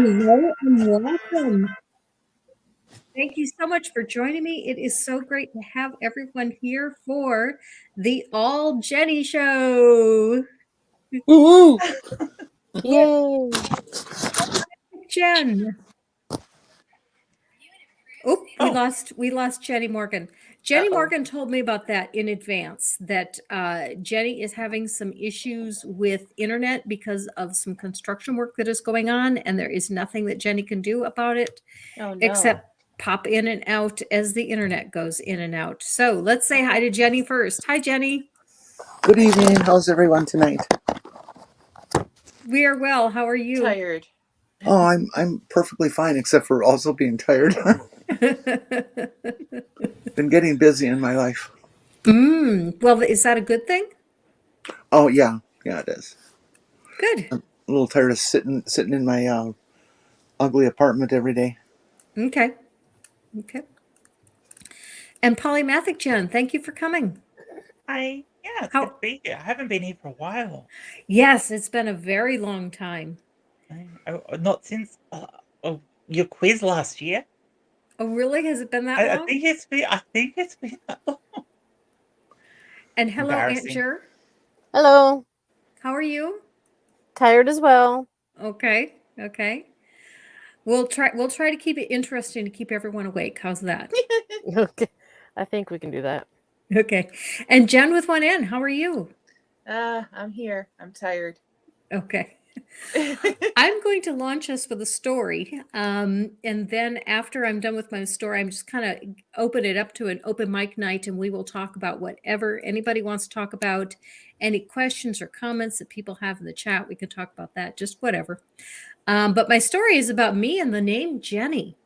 Hello and welcome. Thank you so much for joining me. It is so great to have everyone here for the All Jenni Show. Woo! Yay! Jen. Oh, we lost Jenny Morgan. Jenny Morgan told me about that in advance, that Jenny is having some issues with internet because of some construction work that is going on, and there is nothing that Jenny can do about it except pop in and out as the internet goes in and out. So let's say hi to Jenny first. Hi, Jenny. Good evening. How's everyone tonight? We are well. How are you? Tired. Oh, I'm perfectly fine, except for also being tired. Been getting busy in my life. Well, is that a good thing? Oh yeah, it is. Good. I'm a little tired of sitting in my ugly apartment every day. Okay. Okay. And Polymathic Jen, thank you for coming. Hi. Yeah, it's good How? to be here. I haven't been here for a while. Yes, it's been a very long time. Not since your quiz last year. Oh, really? Has it been that I long? think it's been that long. And hello, Aunt Embarrassing. Jer. Hello. How are you? Tired as well. Okay. Okay. We'll try to keep it interesting to keep everyone awake. How's that? Okay. I think we can do that. Okay. And Jen with one N, how are you? I'm here. I'm tired. Okay. I'm going to launch us with a story. And then after I'm done with my story, I'm just kind of open it up to an open mic night and we will talk about whatever anybody wants to talk about. Any questions or comments that people have in the chat, we can talk about that, just whatever. But my story is about me and the name Jenny.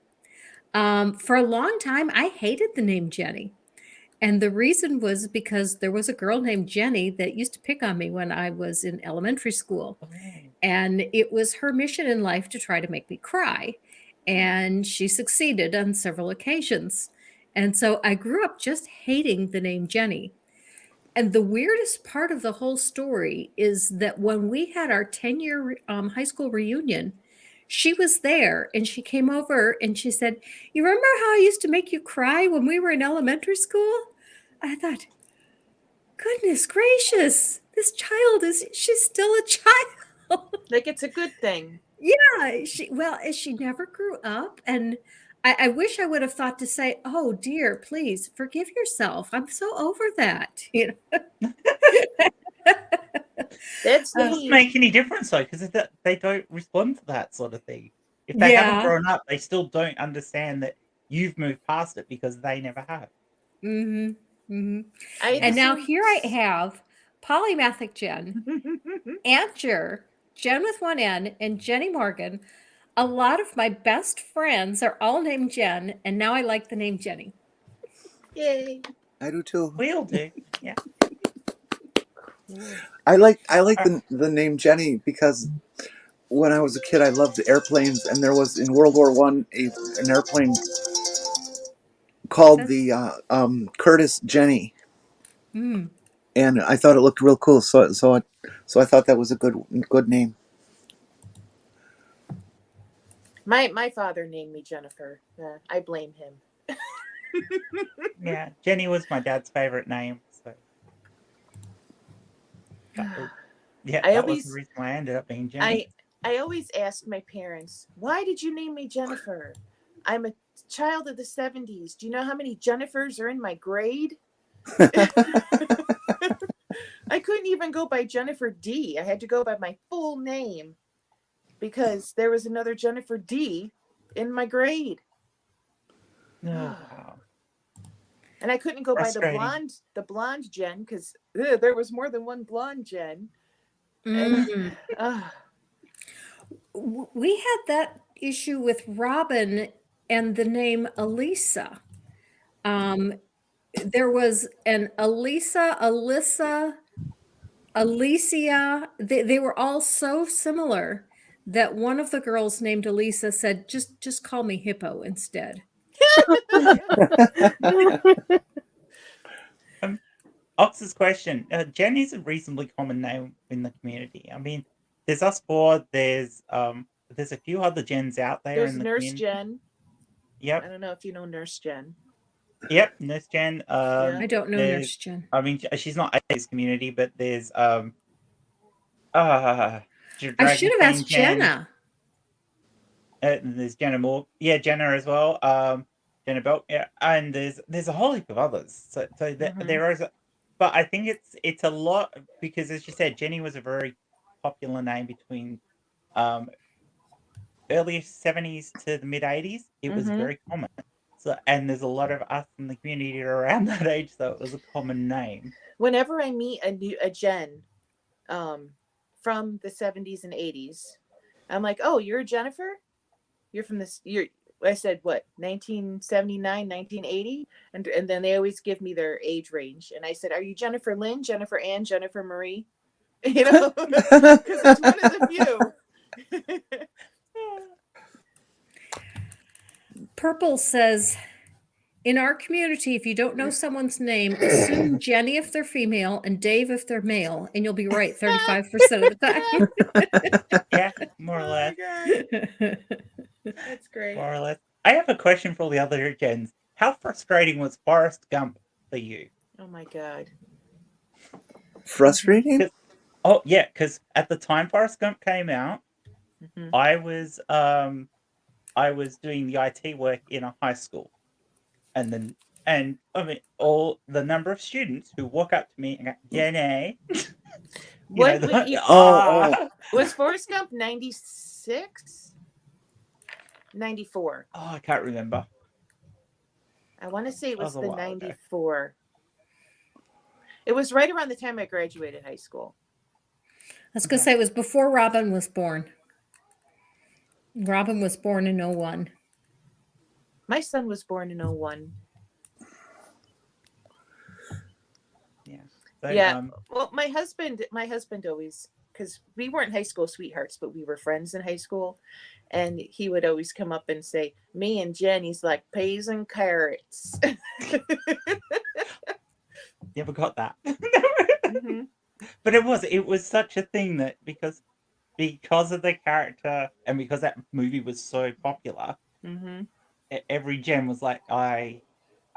For a long time, I hated the name Jenny. And the reason was because there was a girl named Jenny that used to pick on me when I was in elementary school. And it was her mission in life to try to make me cry. And she succeeded on several occasions. And so I grew up just hating the name Jenny. And the weirdest part of the whole story is that when we had our 10-year high school reunion, she was there and she came over and she said, "You remember how I used to make you cry when we were in elementary school?" I thought, goodness gracious, she's still a child. Like it's a good thing. Yeah, she never grew up, and I wish I would have thought to say, "Oh dear, please forgive yourself. I'm so over that." You know. That's Doesn't make any difference though, because they don't respond to that sort of thing. If they haven't Yeah. grown up, they still don't understand that you've moved past it because they never have. Mm-hmm. Mm-hmm. I And now here I have Polymathic Jen, Aunt Jer, Jen with one N, and Jenny Morgan. A lot of my best friends are all named Jen, and now I like the name Jenny. Yay. I do too. We all do. Yeah. I like the name Jenny because when I was a kid, I loved airplanes, and there was in World War One an airplane called the Curtis Jenny, Mm. and I thought it looked real cool. So I thought that was a good name. My father named me Jennifer. I blame him. Yeah. Jenny was my dad's favorite name. So that was the reason why I ended up being Jenny. I always ask my parents, why did you name me Jennifer? I'm a child of the 70s. Do you know how many Jennifers are in my grade? I couldn't even go by Jennifer D. I had to go by my full name because there was another Jennifer D in my grade. Oh, wow. And I couldn't go by the blonde Jen because there was more than one blonde Jen. Mm. And, We had that issue with Robin and the name Elisa. There was an Elisa, Alyssa, Alicia. They were all so similar that one of the girls named Elisa said, just call me Hippo instead. Ox's question. Jen is a reasonably common name in the community. I mean, there's us four. There's there's a few other Jens out there There's in the Nurse community. Jen. I Yep, don't know if you know Nurse Jen. yep, Nurse Jen. Yeah. I don't know There's, Nurse Jen. I mean, she's not in this community, but there's I Dragon should have Queen asked Jen. Jenna. And there's Jenna Moore. Yeah, Jenna as well. Jenna Belt. Yeah, and there's a whole heap of others. So Mhm. there is, but I think it's a lot because, as you said, Jenny was a very popular name between um early 70s to the mid 80s. It was Mhm. very common. So, and there's a lot of us in the community around that age, so it was a common name. Whenever I meet a Jen from the 70s and 80s, I'm like, "Oh, you're Jennifer? You're from this you're I said what, 1979, 1980? And then they always give me their age range. And I said, "Are you Jennifer Lynn, Jennifer Ann, Jennifer Marie?" You know, because it's one of the few. Purple says, in our community, if you don't know someone's name, assume Jenny if they're female and Dave if they're male, and you'll be right 35% of the time. Yeah, more or Oh less. my God. That's great. More or less. I have a question for all the other gens. How frustrating was Forrest Gump for you? Oh my God. Frustrating? Oh yeah, because at the time Forrest Gump came out, Mhm. I was doing the IT work in a high school, and I mean all the number of students who walk up to me and go, Jenny, What would you Oh, was Forrest Gump 96? 94. Oh, I can't remember. I want to say it That was was a the while ago. 94. It was right around the time I graduated high school. I was going to say it was before Robin was born. Robin was born in 01. My son was born in 01. Yeah. So, Yeah. Well, my husband always, because we weren't high school sweethearts, but we were friends in high school. And he would always come up and say, "Me and Jenny's like peas and carrots." never got that. Mhm. But it was such a thing that because of the character and because that movie was so popular, Mhm. every gen was like, I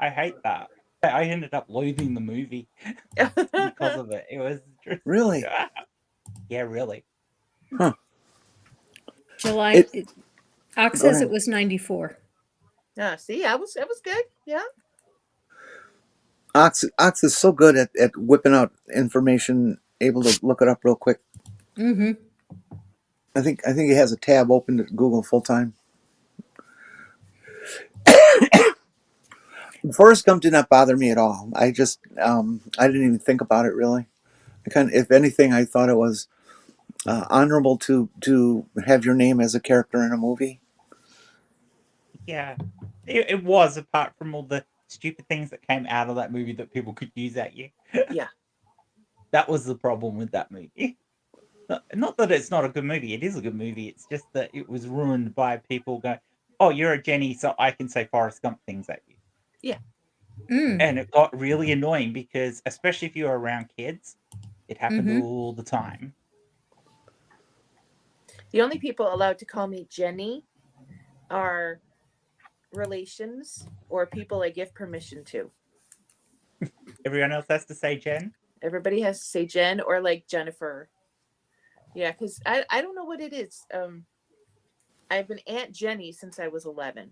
hate that. I ended up loathing the movie because of it. It was just, really? yeah, really. Huh. July, Ox Go says ahead. it was 94. See, I was good. Yeah. Ox is so good at whipping out information, able to look it up real quick. Mm-hmm. I think he has a tab open at Google full time. Forrest Gump did not bother me at all. I just I didn't even think about it really. If anything, I thought it was honorable to have your name as a character in a movie. Yeah. It was, apart from all the stupid things that came out of that movie that people could use at you. Yeah. That was the problem with that movie. Not that it's not a good movie. It is a good movie. It's just that it was ruined by people going, "Oh, you're a Jenny, so I can say Forrest Gump things at you." Yeah. Mm. And it got really annoying because, especially if you were around kids, it happened Mhm. all the time. The only people allowed to call me Jenny are relations or people I give permission to. Everyone else has to say Jen. Everybody has to say Jen or like Jennifer. Yeah, because I don't know what it is. I've been Aunt Jenny since I was 11.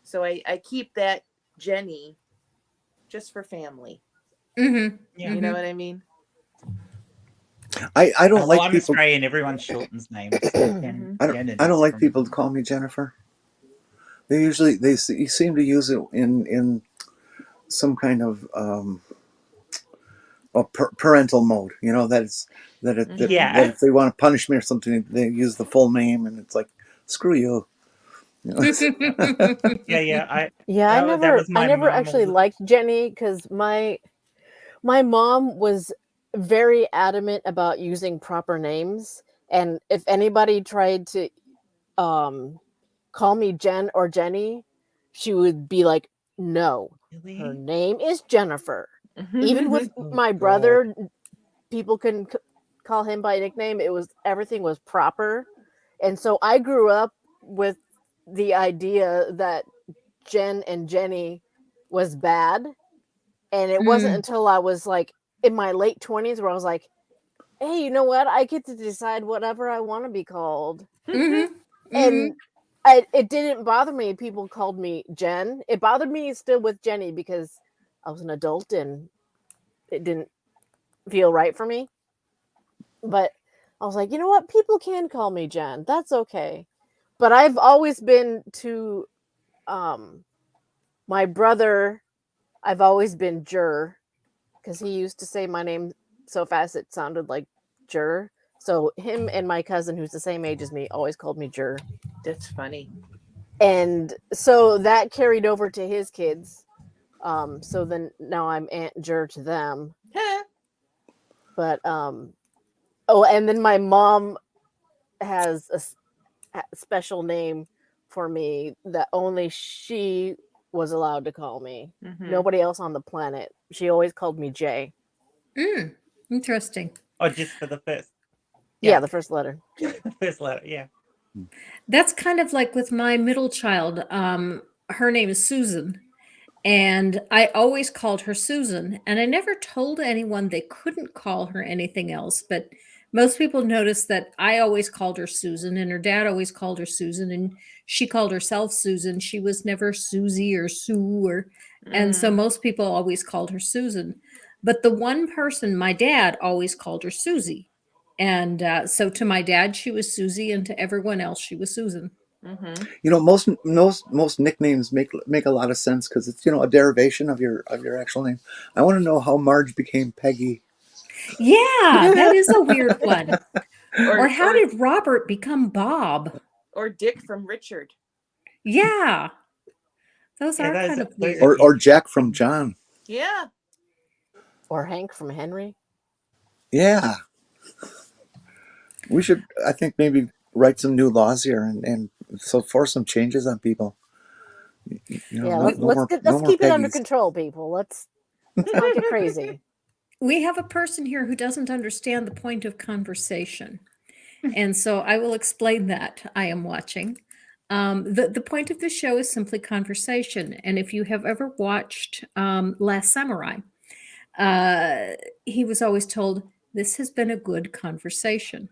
So I keep that Jenny just for family. Mm-hmm. Yeah. You know what I mean? I don't Well, like I'm people. Australian. Everyone shortens names. Jen, I Jen don't is like from- people to call me Jennifer. They usually you seem to use it in some kind of parental mode. You know that Yeah. if they want to punish me or something, they use the full name, and it's like screw you. You know? Yeah. Yeah, That was I my never mum. actually liked Jenny because my mom was very adamant about using proper names, and if anybody tried to call me Jen or Jenny, she would be like, "No, her Really? name is Jennifer." Even with Oh, my God. brother, people can call him by nickname. Everything was proper, And so I grew up with the idea that Jen and Jenny was bad. And it wasn't Mm. until I was like in my late 20s where I was like, hey, you know what? I get to decide whatever I want to be called. Mm-hmm. And Mm-hmm. it didn't bother me. People called me Jen. It bothered me still with Jenny because I was an adult and it didn't feel right for me. But I was like, you know what? People can call me Jen. That's okay. But I've always been to my brother. I've always been Jur because he used to say my name so fast it sounded like Jur. So him and my cousin, who's the same age as me, always called me Jur. That's funny. And so that carried over to his kids. So then now I'm Aunt Jur to them. But oh, and then my mom has a special name for me that only she was allowed to call me. Mhm. Nobody else on the planet. She always called me Jay. Interesting. Oh, just for the first. Yeah, the first letter. First letter, yeah. That's kind of like with my middle child. Her name is Susan. And I always called her Susan. And I never told anyone they couldn't call her anything else. But most people noticed that I always called her Susan, and her dad always called her Susan, and she called herself Susan. She was never Susie or Sue, and so Mm. most people always called her Susan. But the one person, my dad, always called her Susie. And so to my dad, she was Susie, and to everyone else, she was Susan. Mhm. You know, most nicknames make a lot of sense because it's, you know, a derivation of your actual name. I want to know how Marge became Peggy. Yeah, that is a weird one. Or how or did Robert become Bob? or Dick from Richard. Yeah, those Yeah, are those kind are of those weird. are Or Jack from interesting. John. Yeah. Or Hank from Henry. Yeah, we should, I think, maybe write some new laws here and so force some changes on people. You know, Yeah, no let's more keep it under Peggies. control, people. Let's not get crazy. We have a person here who doesn't understand the point of conversation. And so I will explain that. I am watching. The point of the show is simply conversation. And if you have ever watched Last Samurai, he was always told, "This has been a good conversation."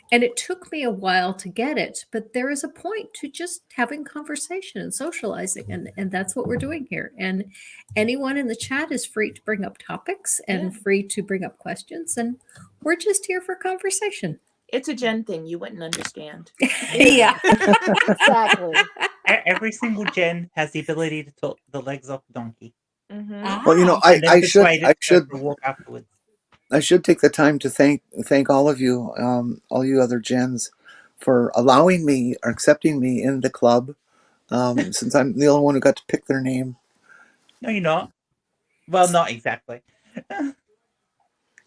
And it took me a while to get it, but there is a point to just having conversation and socializing. And that's what we're doing here. And anyone in the chat is free to bring up topics and Yeah. free to bring up questions. And we're just here for conversation. It's a Jen thing. You wouldn't understand. Yeah. Exactly. Every single Jen has the ability to talk the legs off a donkey Mhm. Well, you know, Ah, and then persuade it to go for a walk afterwards. I should take the time to thank all of you, all you other Jens, for allowing me or accepting me in the club. Since I'm the only one who got to pick their name. No, you're not. Well, not exactly.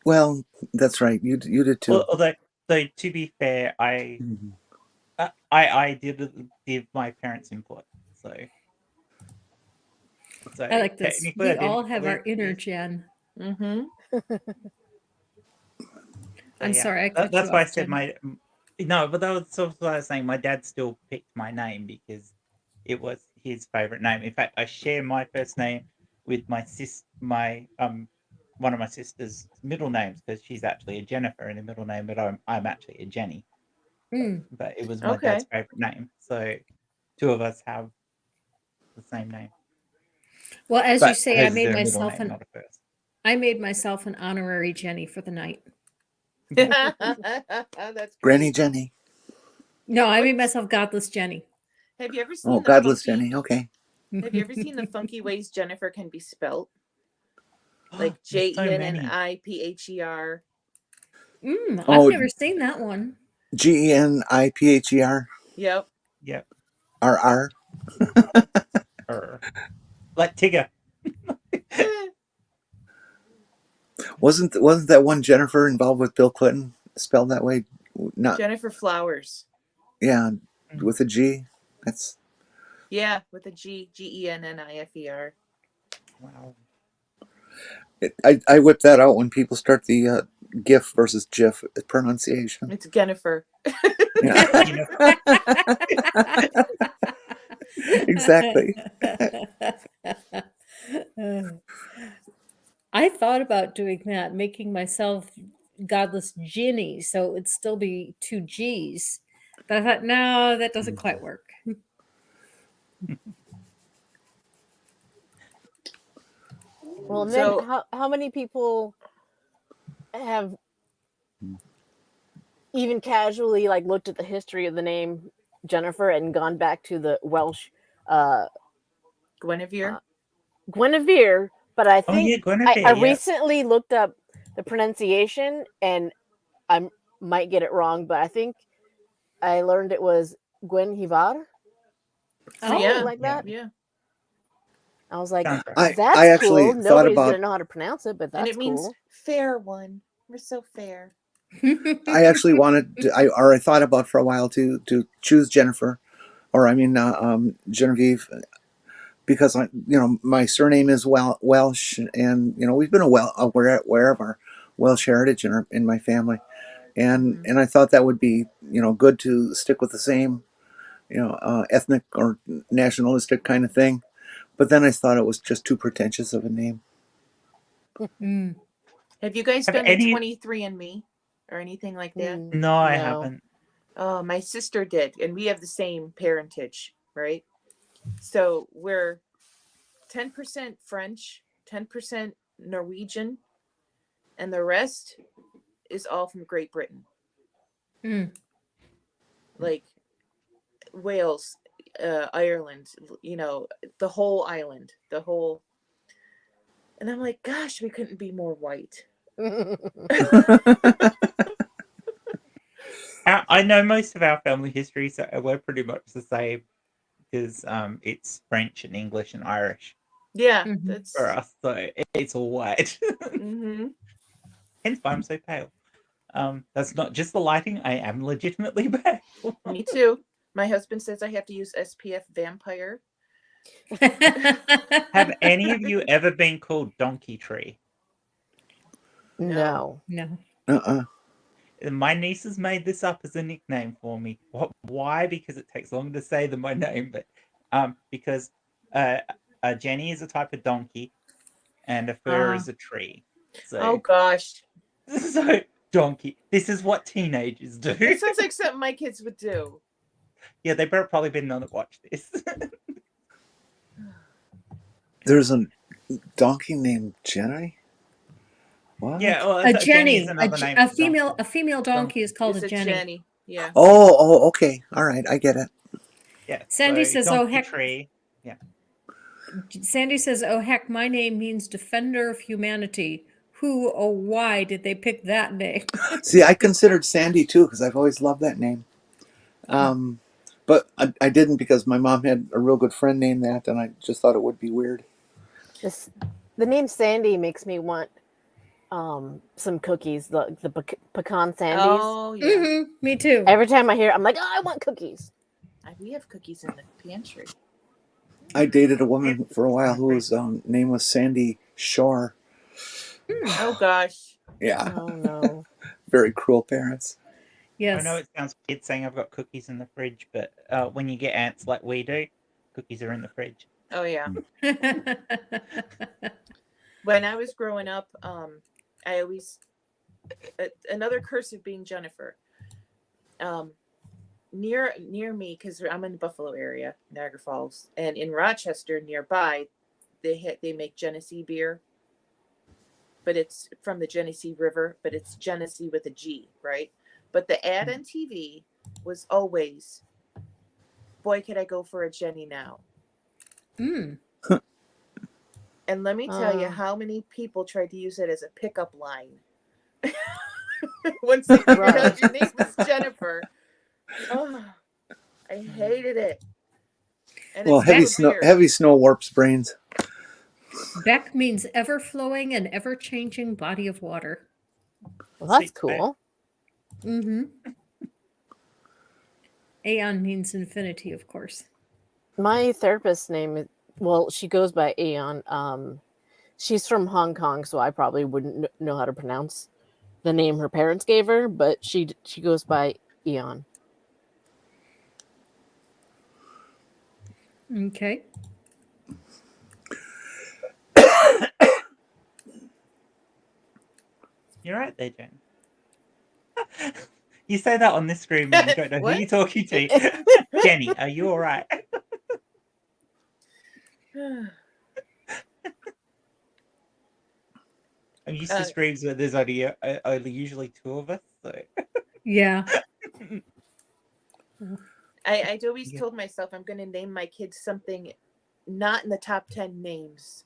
Well, that's right. You did too. Although, to be fair, I did give my parents' input, so I like this. technically I We did. all have our inner Jen. Mhm. I'm Yeah, sorry, I cut you that's why I off, said Jen. no, but that was sort of what I was saying. My dad still picked my name because it was his favorite name. In fact, I share my first name with my one of my sister's middle names because she's actually a Jennifer in the middle name, but I'm actually a Jenny. Mm. But it was my dad's Okay. favorite name, so two of us have the same name. Well, as you But say, hers is a middle name, not a first. I made myself an honorary Jenny for the night. That's Granny great. Jenny. No, I made What's myself Godless Jenny. have you ever Oh, seen the Godless funky Jenny. Okay. have you ever seen the funky ways Jennifer can be spelt? Like There's so many. JENNIPHER. I've Oh, never seen that one. GENIPHER. Yep. Yep. RR. Like Tigger. Wasn't that one Jennifer involved with Bill Clinton spelled that way? Not Jennifer Flowers. yeah, with a G. That's Yeah, with a GENNIFER. Wow. I whip that out when people start the GIF versus GIF pronunciation. It's Jennifer. Yeah, You know, exactly. I thought about doing that, making myself Godless Ginny, so it would still be two G's. But I thought, no, that doesn't quite work. Well, and then So how many people have even casually like looked at the history of the name Jennifer and gone back to the Welsh Guinevere. Guinevere? But I oh yeah, think I Guinevere. Yeah. recently looked up the pronunciation, and I might get it wrong, but I think I learned it was Guinevere, something Yeah. like that. Yeah. I was like, Sounds right. I that's actually cool. thought Nobody's about gonna know how to pronounce it, but And that's it means cool. fair one. We're so fair. I actually wanted to, I thought about for a while to choose Jennifer, or I mean Genevieve, because my surname is Welsh, and we've been aware of our Welsh heritage in my family, and I thought that would be good to stick with the same ethnic or nationalistic kind of thing, but then I thought it was just too pretentious of a name. Mm. Have you guys Have done any? the 23andMe or anything like that? No, I No. haven't. Oh, my sister did, and we have the same parentage, right? So we're 10% French, 10% Norwegian, and the rest is all from Great Britain, Mm. like Wales, Ireland, the whole island, the whole. And I'm like, gosh, we couldn't be more white. I know most of our family history, so we're pretty much the same because it's French and English and Irish Yeah, Mhm. that's. for us, so it's all white. Mm-hmm. Hence why I'm so pale. That's not just the lighting. I am legitimately pale. Me too. My husband says I have to use SPF Vampire. Have any of you ever been called Donkey Tree? No. No. My nieces made this up as a nickname for me. Why? Because it takes longer to say than my name, but because Jenny is a type of donkey, and a fir is a tree. Oh So, gosh, so donkey. This is what teenagers do. it sounds like something my kids would do. Yeah, they better probably been known to watch this. There's a donkey named Jenny. What? Yeah, well, A Jenny is Jenny, another name a for donkey. female donkey is called It's a a Jenny. Jenny. Yeah. Oh, okay. All right, I get it. Yeah. Sandy so says, "Oh donkey heck." tree. Sandy says, "Oh heck, my name means defender of humanity. Who or why did they pick that name?" See, I considered Sandy too because I've always loved that name. But I didn't because my mom had a real good friend named that, and I just thought it would be weird. The name Sandy makes me want some cookies, the pecan sandies. Oh yeah. Mm-hmm, me too. Every time I hear it, I'm like, oh, I want cookies. We have cookies in the pantry. I dated a woman for a while whose name was Sandy Shore. Oh gosh. Yeah, Oh no. very cruel parents. I know Yes. it sounds weird saying I've got cookies in the fridge, but when you get ants like we do, cookies are in the fridge. Oh yeah. When I was growing up, I always another curse of being Jennifer. Near me, because I'm in the Buffalo area, Niagara Falls, and in Rochester nearby, they make Genesee beer, but it's from the Genesee River, but it's Genesee with a G, right? But the ad on TV was always, "Boy, could I go for a Jenny now?" Mm. And let me tell you how many people tried to use it as a pickup line. Once they figured out your name was Jennifer. Oh, I hated it. And Well, it's heavy snow warps brains. Beck means ever flowing and ever changing body of water. Well, that's Sweet Beck. cool. Mm-hmm. Aeon means infinity, of course. My therapist's name, well, she goes by Aeon. She's from Hong Kong, so I probably wouldn't know how to pronounce the name her parents gave her, but she goes by Eon. Okay. You're right there, Jen. You say that on this screen and you don't know who What? you're talking to. Jenny, are you all right? I'm used to streams where there's only usually two of us. So. Yeah. I'd always told myself I'm going to name my kids something not in the top 10 names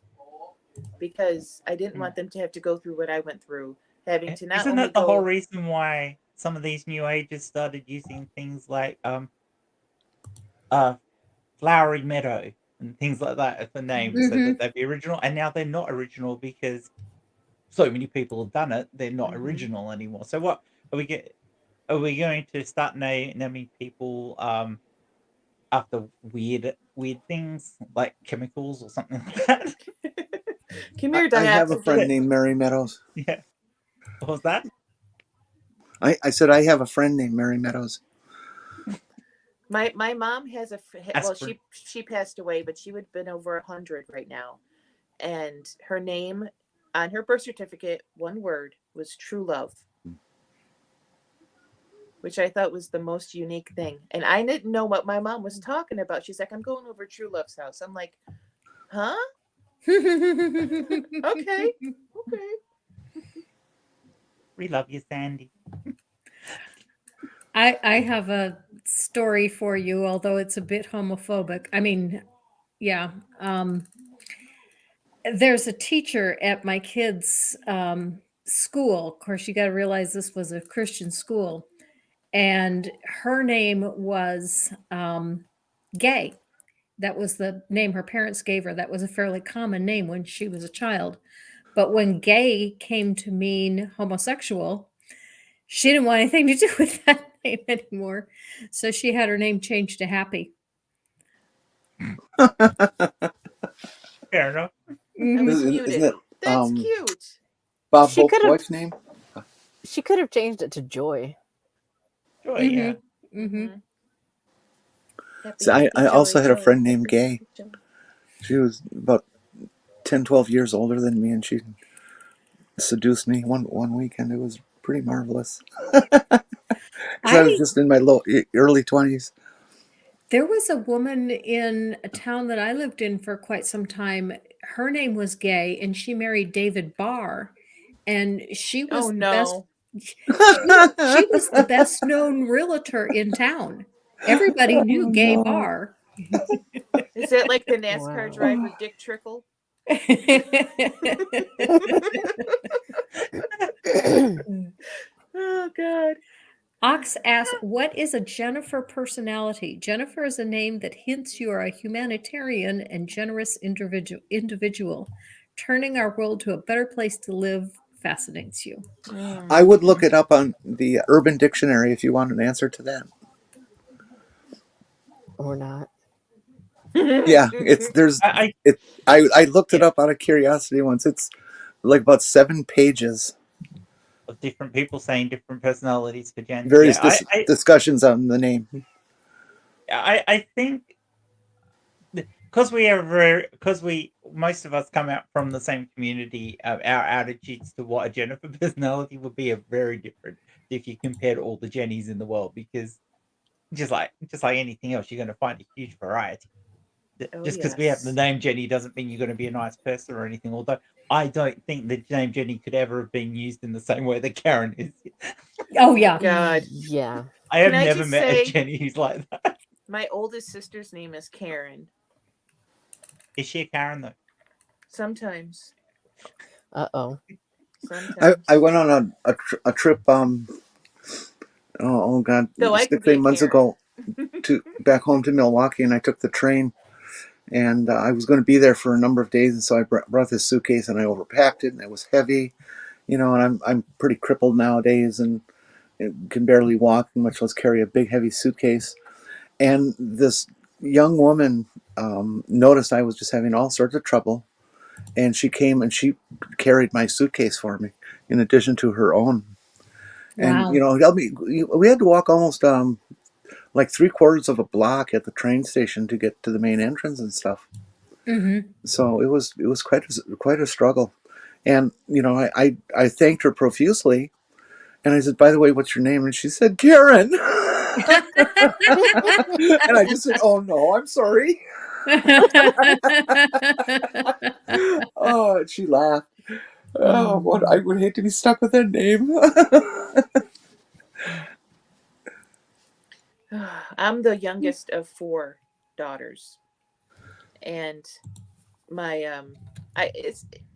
because I didn't want them to have to go through what I went through, having to not Isn't only that the go. whole reason why some of these new ages started using things like Flowery Meadow and things like that for names so that they'd be original, and now they're not original because so many people have done it. They're not original anymore. So what are we get? Are we going to start naming people after weird things like chemicals or something like that? Come here, I have a dioxygen. friend named Mary Meadows. Yeah. What was that? I said I have a friend named Mary Meadows. My mom has well, Aspirin. she passed away, but she would have been over 100 right now, and her name on her birth certificate, one word, was True Love, which I thought was the most unique thing. And I didn't know what my mom was talking about. She's like, I'm going over True Love's house. I'm like, huh? Okay. We love you, Sandy. I have a story for you, although it's a bit homophobic. I mean, yeah. There's a teacher at my kids' school. Of course, you got to realize this was a Christian school, and her name was Gay. That was the name her parents gave her. That was a fairly common name when she was a child. But when gay came to mean homosexual, she didn't want anything to do with that name anymore. So she had her name changed to Happy. Fair enough. I was Isn't muted. it That's cute. Bob She Hope's could've- wife's name? She could have changed it to Joy. Joy, yeah. So I also had a friend named Gay. She was about 10, 12 years older than me, and she seduced me one weekend. It was pretty marvelous. Because I was just in my early 20s. There was a woman in a town that I lived in for quite some time. Her name was Gay, and she married David Barr, and she was the best. She was the best known realtor in town. Everybody knew Gay Barr. Is that like the NASCAR Wow. driver Dick Trickle? Oh God. Ox asks, what is a Jennifer personality? Jennifer is a name that hints you are a humanitarian and generous individual. Turning our world to a better place to live fascinates you. I would look it up on the Urban Dictionary if you want an answer to that. Or not. Yeah, I looked it up out of curiosity once. It's like about 7 pages. Of different people saying different personalities for Jen. Various discussions on the name. I think because most of us come out from the same community, our attitudes to what a Jennifer personality would be are very different if you compared all the Jennies in the world. Because just like anything else, you're going to find a huge variety. Just because we have the name Jenny doesn't mean you're going to be a nice person or anything. Although I don't think the name Jenny could ever have been used in the same way that Karen is. Oh yeah, God. Yeah. I have never met a Jenny who's like that. My oldest sister's name is Karen. Is she a Karen though? Sometimes. Uh-oh. Sometimes. I went on a trip. Oh God, So 6 8 months ago, back home to Milwaukee, and I took the train, and I was going to be there for a number of days, and so I brought this suitcase, and I overpacked it, and it was heavy, and I'm pretty crippled nowadays, and can barely walk, much less carry a big heavy suitcase. And this young woman noticed I was just having all sorts of trouble, and she came and she carried my suitcase for me, in addition to her own. And Wow. help me. We had to walk almost like 3/4 of a block at the train station to get to the main entrance and stuff. Mm-hmm. So it was quite a struggle. And I thanked her profusely, and I said, "By the way, what's your name?" And she said, "Karen." And I just said, "Oh no, I'm sorry." Oh, and she laughed. Oh, what I would hate to be stuck with that name. I'm the youngest of 4 daughters, and my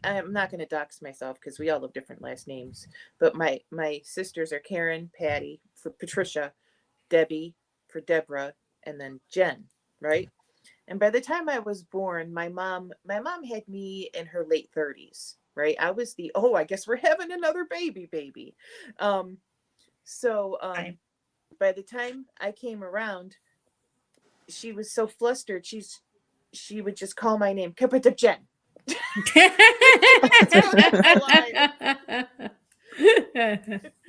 I'm not going to dox myself because we all have different last names, but my sisters are Karen, Patty for Patricia, Debbie for Deborah, and then Jen, right? And by the time I was born, my mom had me in her late 30s, right? I was I guess we're having another baby. Um so Same. by the time I came around, she was so flustered. She would just call my name, Kapita Jen.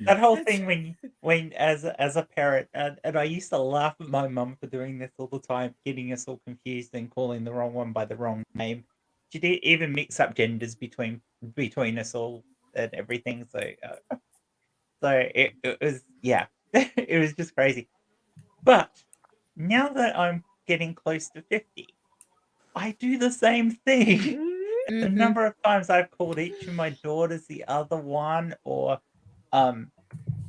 That whole thing when as a parent, and I used to laugh at my mum for doing this all the time, getting us all confused and calling the wrong one by the wrong name. She did even mix up genders between us all and everything. So it was, yeah, it was just crazy. But now that I'm getting close to 50, I do the same thing. The Mhm. number of times I've called each of my daughters the other one, or um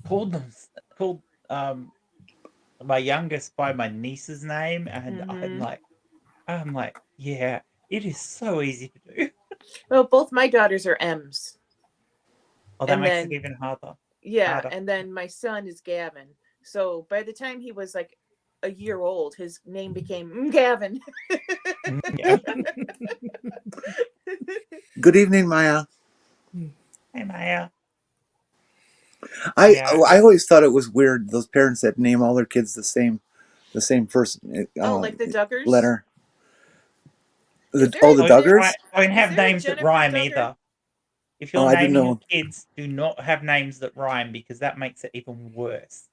called them called my youngest by my niece's name, and Mm-hmm. I'm like, yeah, it is so easy to do. Well, both my daughters are M's. Oh, that And makes it then, even harder. yeah, Harder. and then my son is Gavin. So by the time he was like a year old, his name became Gavin. Yeah. Good evening, Maya. Hey, Maya. I Yeah. I always thought it was weird, those parents that name all their kids the same first Oh, like the Duggars? letter. Is Oh, there the a, is there Duggars. Don't is have there a names that Jennifer rhyme Duggar? either. If Oh, you're I didn't naming your know. kids, do not have names that rhyme, because that makes it even worse.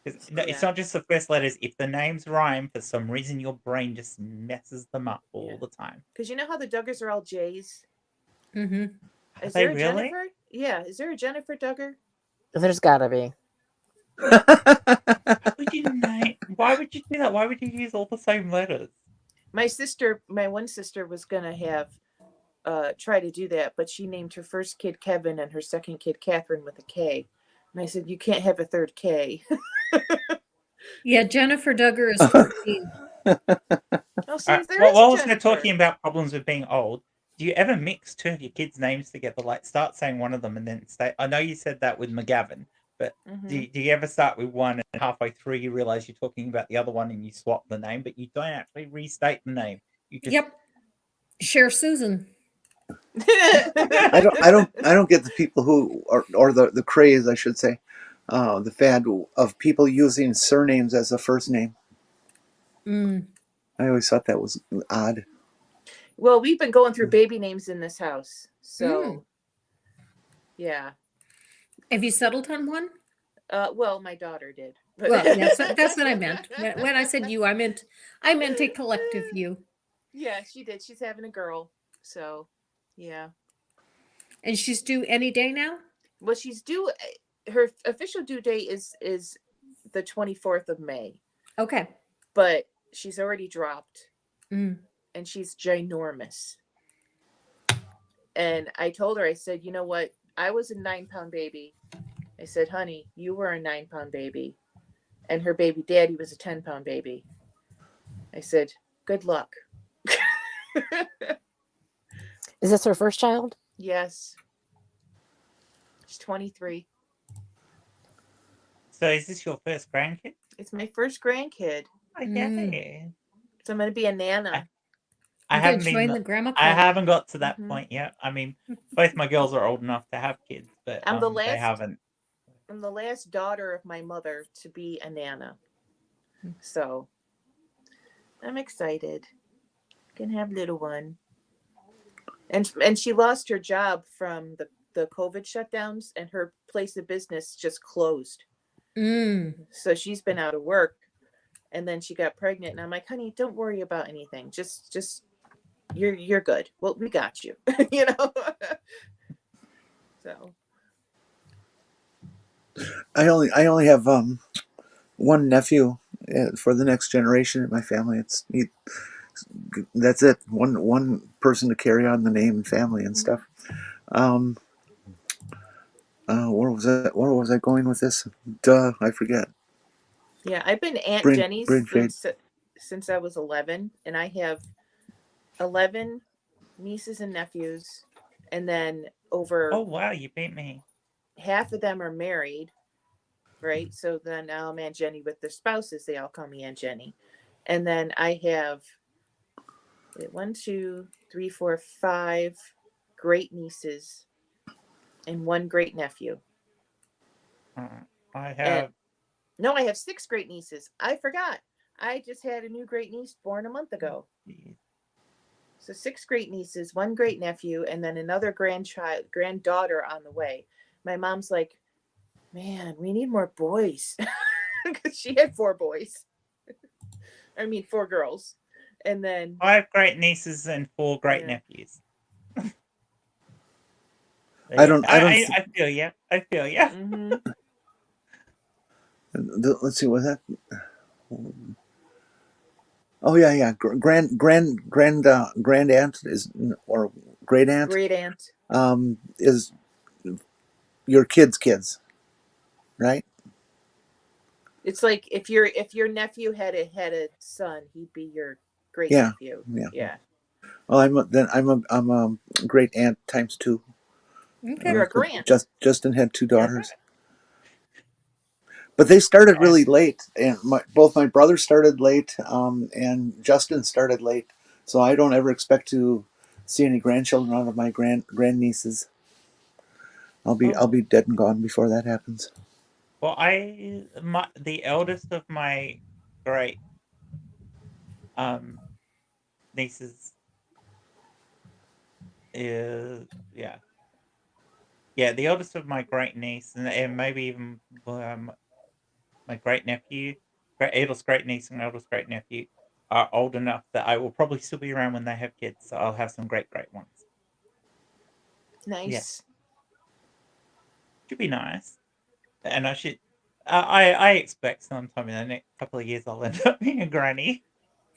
It's Yeah, not just the first letters. If the names rhyme, for some reason your brain just messes them up yeah. all the time. Because you know how the Duggars are all J's? Mhm. Are Is they there a really? Jennifer? Yeah, is there a Jennifer Duggar? There's gotta be. Why would you do that? Why would you use all the same letters? My one sister was gonna have try to do that, but she named her first kid Kevin and her second kid Catherine with a K. And I said, you can't have a third K. Yeah, Jennifer Duggar is 14. Oh, see, there Well, is a whilst we're Jennifer. talking about problems with being old, do you ever mix two of your kids' names together? Like, start saying one of them and then stay. I know you said that with McGavin, but Mm-hmm. do you ever start with one and halfway through you realize you're talking about the other one and you swap the name, but you don't actually restate the name? You just. Yep. Share Susan. I don't get the people who or the craze, I should say, the fad of people using surnames as a first name. Mm. I always thought that was odd. Well, we've been going through baby names in this house. Mm. So, yeah. Have you settled on one? Well, my daughter did. But Well, yes, that's what I meant. When I said you, I meant a collective you. yeah, she did. She's having a girl. So, yeah. And she's due any day now? Well, she's due. Her official due date is the 24th of May, Okay. but she's already dropped, Mm. and she's ginormous. And I told her, I said, you know what? I was a 9-pound baby. I said, honey, you were a 9-pound baby, and her baby daddy was a 10-pound baby. I said, good luck. Is this her first child? Yes, she's 23. So, is this your first grandkid? It's my first grandkid, I get Mm. it. so I'm going to be a I, nana. I You gotta haven't join been. the grandma I club. haven't got to that Mm-hmm. point yet. I mean, both my girls are old enough to have kids, but I'm the they last. haven't. I'm the last daughter of my mother to be a nana, so I'm excited. Can have little one. And she lost her job from the COVID shutdowns, and her place of business just closed. Mm. So she's been out of work, and then she got pregnant, and I'm like, honey, don't worry about anything. Just you're good. Well, we got you. You know. So I only have one nephew for the next generation in my family. That's it. One person to carry on the name and family and stuff. Um, where was it? Where was I going with this? Duh, I forget. yeah, I've been Aunt Brain Jenny's fade. since I was 11, and I have 11 nieces and nephews, and then over Oh wow, you beat me. half of them are married, right? So then now I'm Aunt Jenny with their spouses. They all call me Aunt Jenny. And then I have 1, 2, 3, 4, 5 great nieces and 1 great nephew. I And have. no, I have 6 great nieces. I forgot. I just had a new great niece born a month ago. So 6 great nieces, 1 great nephew, and then another granddaughter on the way. My mom's like, man, we need more boys. Because she had 4 boys. I mean, 4 girls. And then 5 great nieces and 4 great Yeah. nephews. I don't. I feel you. I feel you. mhm. Let's see. Was that? Oh yeah. Grand aunt is, or great aunt, Great aunt. is your kids, right? It's like if your nephew had a son, he'd be your great Yeah. nephew. Yeah. Yeah. Well, I'm a great aunt times 2. Okay. You're a grant. Justin had 2 Yeah, daughters, but they started yeah. really late, and both my brothers started late, and Justin started late. So I don't ever expect to see any grandchildren out of my grandnieces. I'll Oh. be dead and gone before that happens. Well, the eldest of my great um nieces is the eldest of my great niece and maybe even my great nephew, eldest great niece and eldest great nephew are old enough that I will probably still be around when they have kids. So I'll have some great ones. Yeah, Nice. should be nice. And I should. I expect sometime in the next couple of years I'll end up being a granny.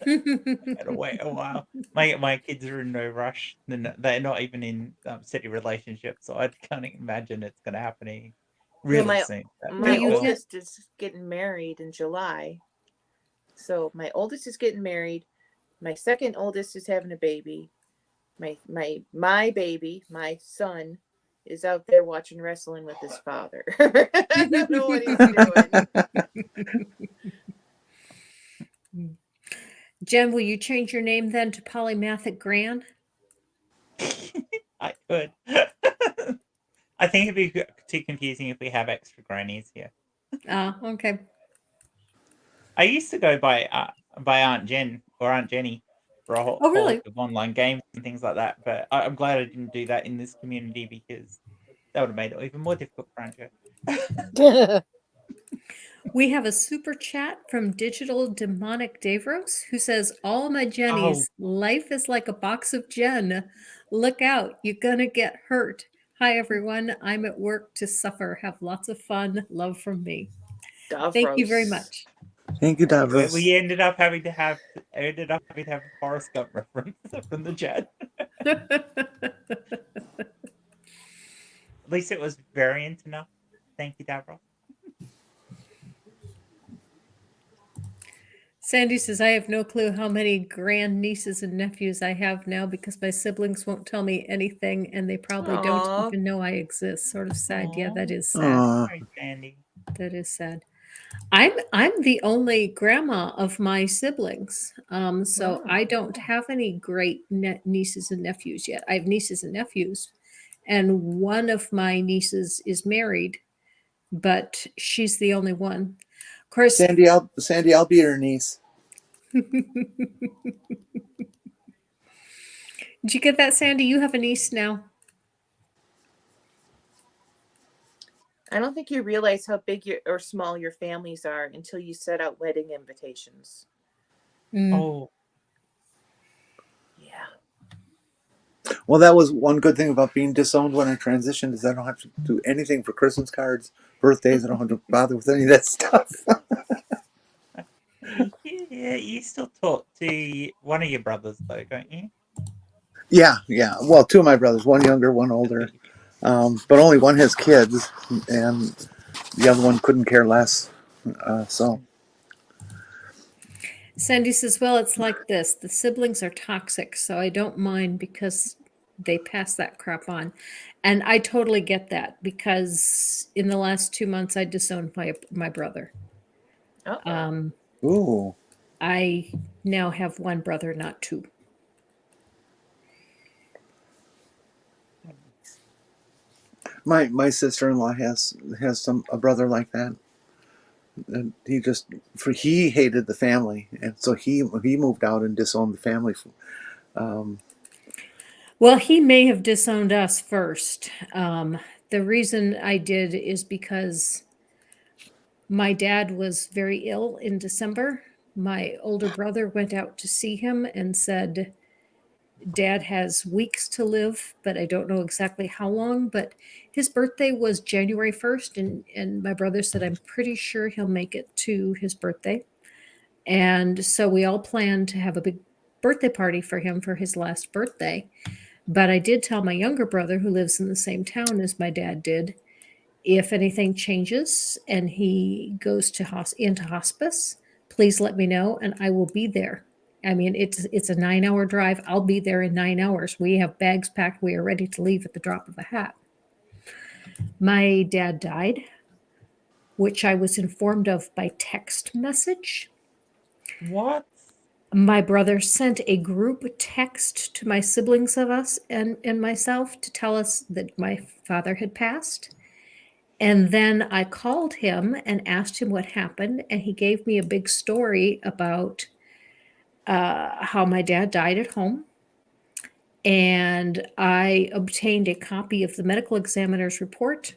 Gotta wait a while. My kids are in no rush. They're not even in steady relationships, so I can't imagine it's gonna happen Well, really soon. Well, my you Will. can. oldest is getting married in July. So my oldest is getting married. My second oldest is having a baby. My baby, my son, is out there watching wrestling with his father. I don't know what he's doing. Jen, will you change your name then to Polymathic Gran? I could. I think it'd be too confusing if we have extra grannies here. Ah, okay. I used to go by Aunt Jen or Aunt Jenny for a whole Oh, host really? of online games and things like that, but I'm glad I didn't do that in this community because that would have made it even more difficult for Andrea. We have a super chat from Digital Demonic Davros who says, all my Oh, Jennies, life is like a box of Jen. Look out, you're gonna get hurt. Hi, everyone. I'm at work to suffer. Have lots of fun. Love from me. Thank you very Davros. much. Thank you, we Davros. ended up having to have a horoscope reference from the chat. At least it was variant enough. Thank you, Davros. Sandy says, I have no clue how many grand nieces and nephews I have now because my siblings won't tell me anything and they probably don't Aw. even know I exist. Sort of sad. Yeah, that Aw. is sad. Aw. Sorry, Sandy. That is sad. I'm the only grandma of my siblings. So Wow. I don't have any great nieces and nephews yet. I have nieces and nephews, and one of my nieces is married, but she's the only one. Of course, Sandy, I'll be your niece. did you get that, Sandy? You have a niece now. I don't think you realize how big or small your families are until you set out wedding invitations. Oh, Yeah. Well, that was one good thing about being disowned when I transitioned is I don't have to do anything for Christmas cards, birthdays. I don't have to bother with any of that stuff. yeah. You still talk to one of your brothers though, don't you? Yeah, yeah. Well, two of my brothers, one younger, one older, but only one has kids, and the other one couldn't care less. So, Sandy says, well, it's like this. The siblings are toxic, so I don't mind because they pass that crap on. And I totally get that because in the last 2 months, I disowned my brother. Uh-oh. ooh, I now have one brother, not two. my sister in law has a brother like that, and he hated the family, and so he moved out and disowned the family. Um, Well, he may have disowned us first. The reason I did is because my dad was very ill in December. My older brother went out to see him and said, Dad has weeks to live, but I don't know exactly how long. But his birthday was January 1st, and my brother said, I'm pretty sure he'll make it to his birthday. And so we all planned to have a big birthday party for him for his last birthday. But I did tell my younger brother, who lives in the same town as my dad did, if anything changes and he goes to into hospice, please let me know and I will be there. I mean, it's a 9 hour drive. I'll be there in 9 hours. We have bags packed. We are ready to leave at the drop of a hat. My dad died, which I was informed of by text message. What? My brother sent a group text to my siblings of us and myself to tell us that my father had passed. And then I called him and asked him what happened, and he gave me a big story about how my dad died at home. And I obtained a copy of the medical examiner's report,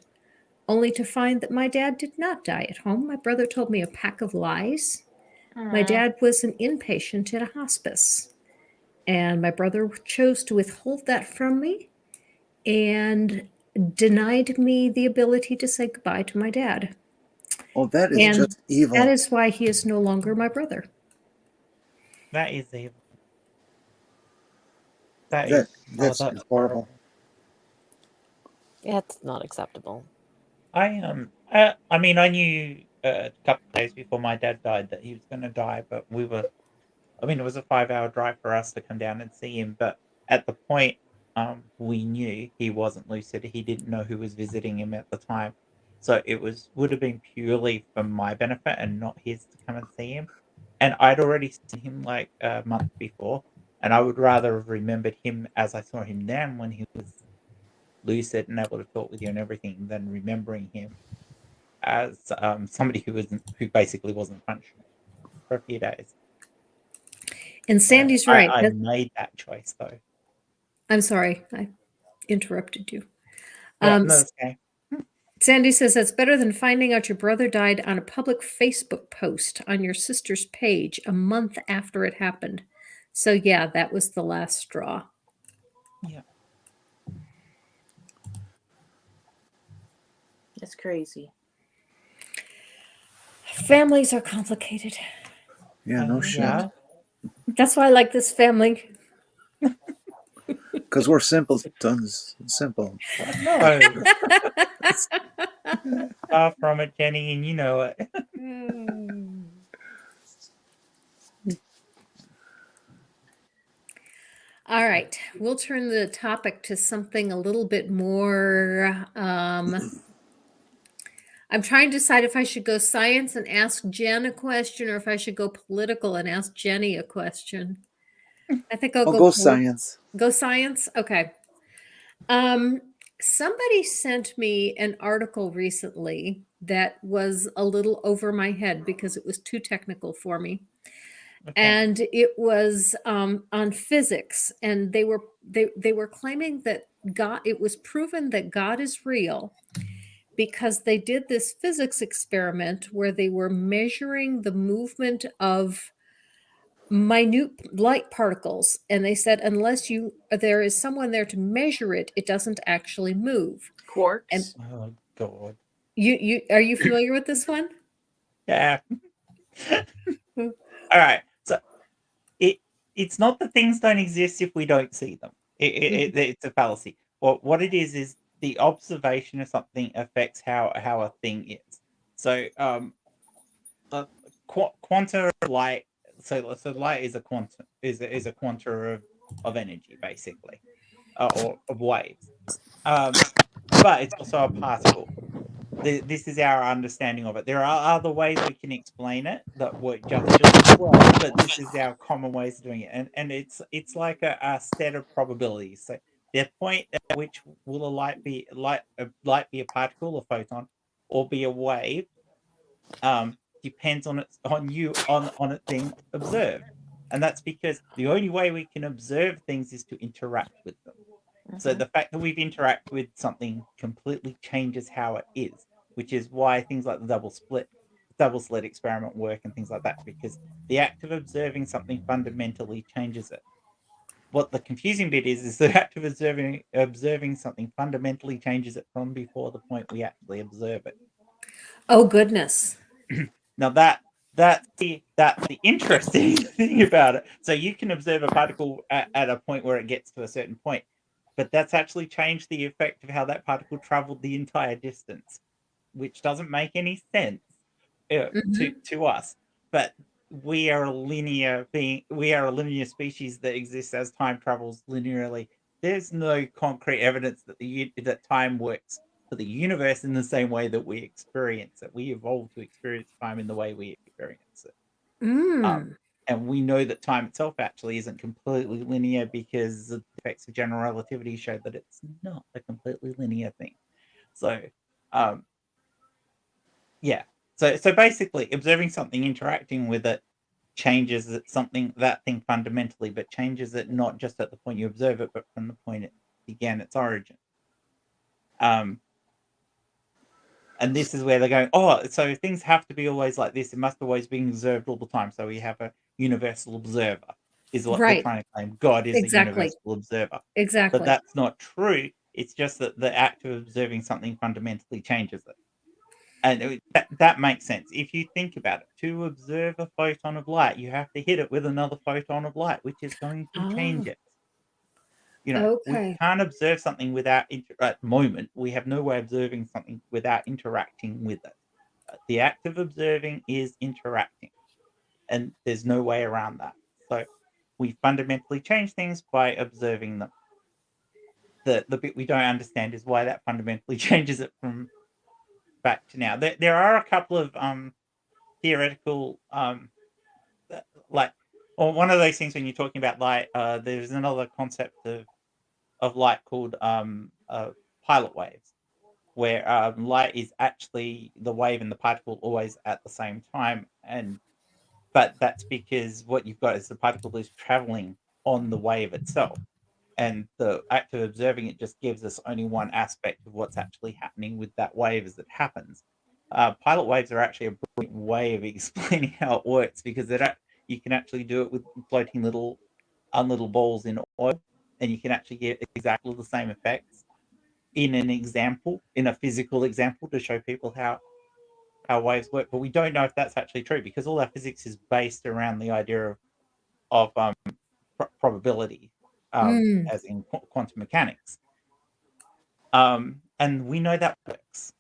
only to find that my dad did not die at home. My brother told me a pack of lies. My dad was an inpatient at a hospice, and my brother chose to withhold that from me and denied me the ability to say goodbye to my dad. oh, that is And just that evil. is why he is no longer my brother. That is evil. That is. That Oh, that's that's horrible. horrible. It's not acceptable. I mean, I knew a couple of days before my dad died that he was going to die, but I mean, it was a 5 hour drive for us to come down and see him. But at the point, we knew he wasn't lucid. He didn't know who was visiting him at the time, so would have been purely for my benefit and not his to come and see him. And I'd already seen him like a month before, and I would rather have remembered him as I saw him then when he was lucid and able to talk with you and everything than remembering him as somebody who basically wasn't functioning for a few days. And So Sandy's right. I made that choice though. I'm sorry, I interrupted you. Yeah, no, it's okay. Sandy says that's better than finding out your brother died on a public Facebook post on your sister's page a month after it happened. So, yeah, that was the last straw. Yeah. It's crazy. Families are complicated. Yeah, no shit. Yeah. That's why I like this family. Because we're simpletons. Simple. No, far from it, Jenny, and you know it. All right, we'll turn the topic to something a little bit more. I'm trying to decide if I should go science and ask Jen a question or if I should go political and ask Jenny a question. I think I'll I'll go go science. Go science? Okay. Somebody sent me an article recently that was a little over my head because it was too technical for me. Okay. And it was on physics, and they were claiming that God, it was proven that God is real, because they did this physics experiment where they were measuring the movement of minute light particles, and they said unless there is someone there to measure it, it doesn't actually move. And Quarks. Oh God. you are you familiar with this one? Yeah. Mm. All right. So it's not that things don't exist if we don't see them. It's a fallacy. Well, what it is the observation of something affects how a thing is. So quanta of light. So light is a quantum is a quanta of energy basically, or of waves. But it's also a particle. This is our understanding of it. There are other ways we can explain it that work just as well, but this is our common ways of doing it. And it's like a set of probabilities. So the point at which will a light be a particle, a photon, or be a wave, depends on it being observed. And that's because the only way we can observe things is to interact with them. So the fact that we've interacted with something completely changes how it is, which is why things like the double slit experiment work and things like that, because the act of observing something fundamentally changes it. What the confusing bit is the act of observing something fundamentally changes it from before the point we actually observe it. Oh goodness. Now that's the interesting thing about it. So you can observe a particle at a point where it gets to a certain point, but that's actually changed the effect of how that particle traveled the entire distance, which doesn't make any sense to us. But we are a linear being. We are a linear species that exists as time travels linearly. There's no concrete evidence that time works for the universe in the same way that we experience it. We evolved to experience time in the way we experience it. And we know that time itself actually isn't completely linear because the effects of general relativity show that it's not a completely linear thing. So, yeah. So basically, observing something, interacting with it, changes that thing fundamentally, but changes it not just at the point you observe it, but from the point it began its origin. And this is where they're going, oh, so things have to be always like this. It must always be observed all the time. So we have a universal observer, is what they're Right. trying to claim. God is a Exactly. universal observer. But Exactly. that's not true. It's just that the act of observing something fundamentally changes it. And that makes sense. If you think about it, to observe a photon of light, you have to hit it with another photon of light, which is going to change Oh, it. We okay. can't observe something without at the moment. We have no way of observing something without interacting with it. The act of observing is interacting, and there's no way around that. So we fundamentally change things by observing them. The bit we don't understand is why that fundamentally changes it from back to now. There are a couple of theoretical like, or one of those things when you're talking about light. There's another concept of light called pilot waves, where light is actually the wave and the particle always at the same time, but that's because what you've got is the particle is traveling on the wave itself, and the act of observing it just gives us only one aspect of what's actually happening with that wave as it happens. Pilot waves are actually a brilliant way of explaining how it works because you can actually do it with floating little balls in oil, and you can actually get exactly the same effects in a physical example, to show people how waves work. But we don't know if that's actually true because all our physics is based around the idea of probability, as in quantum mechanics. And we know that works.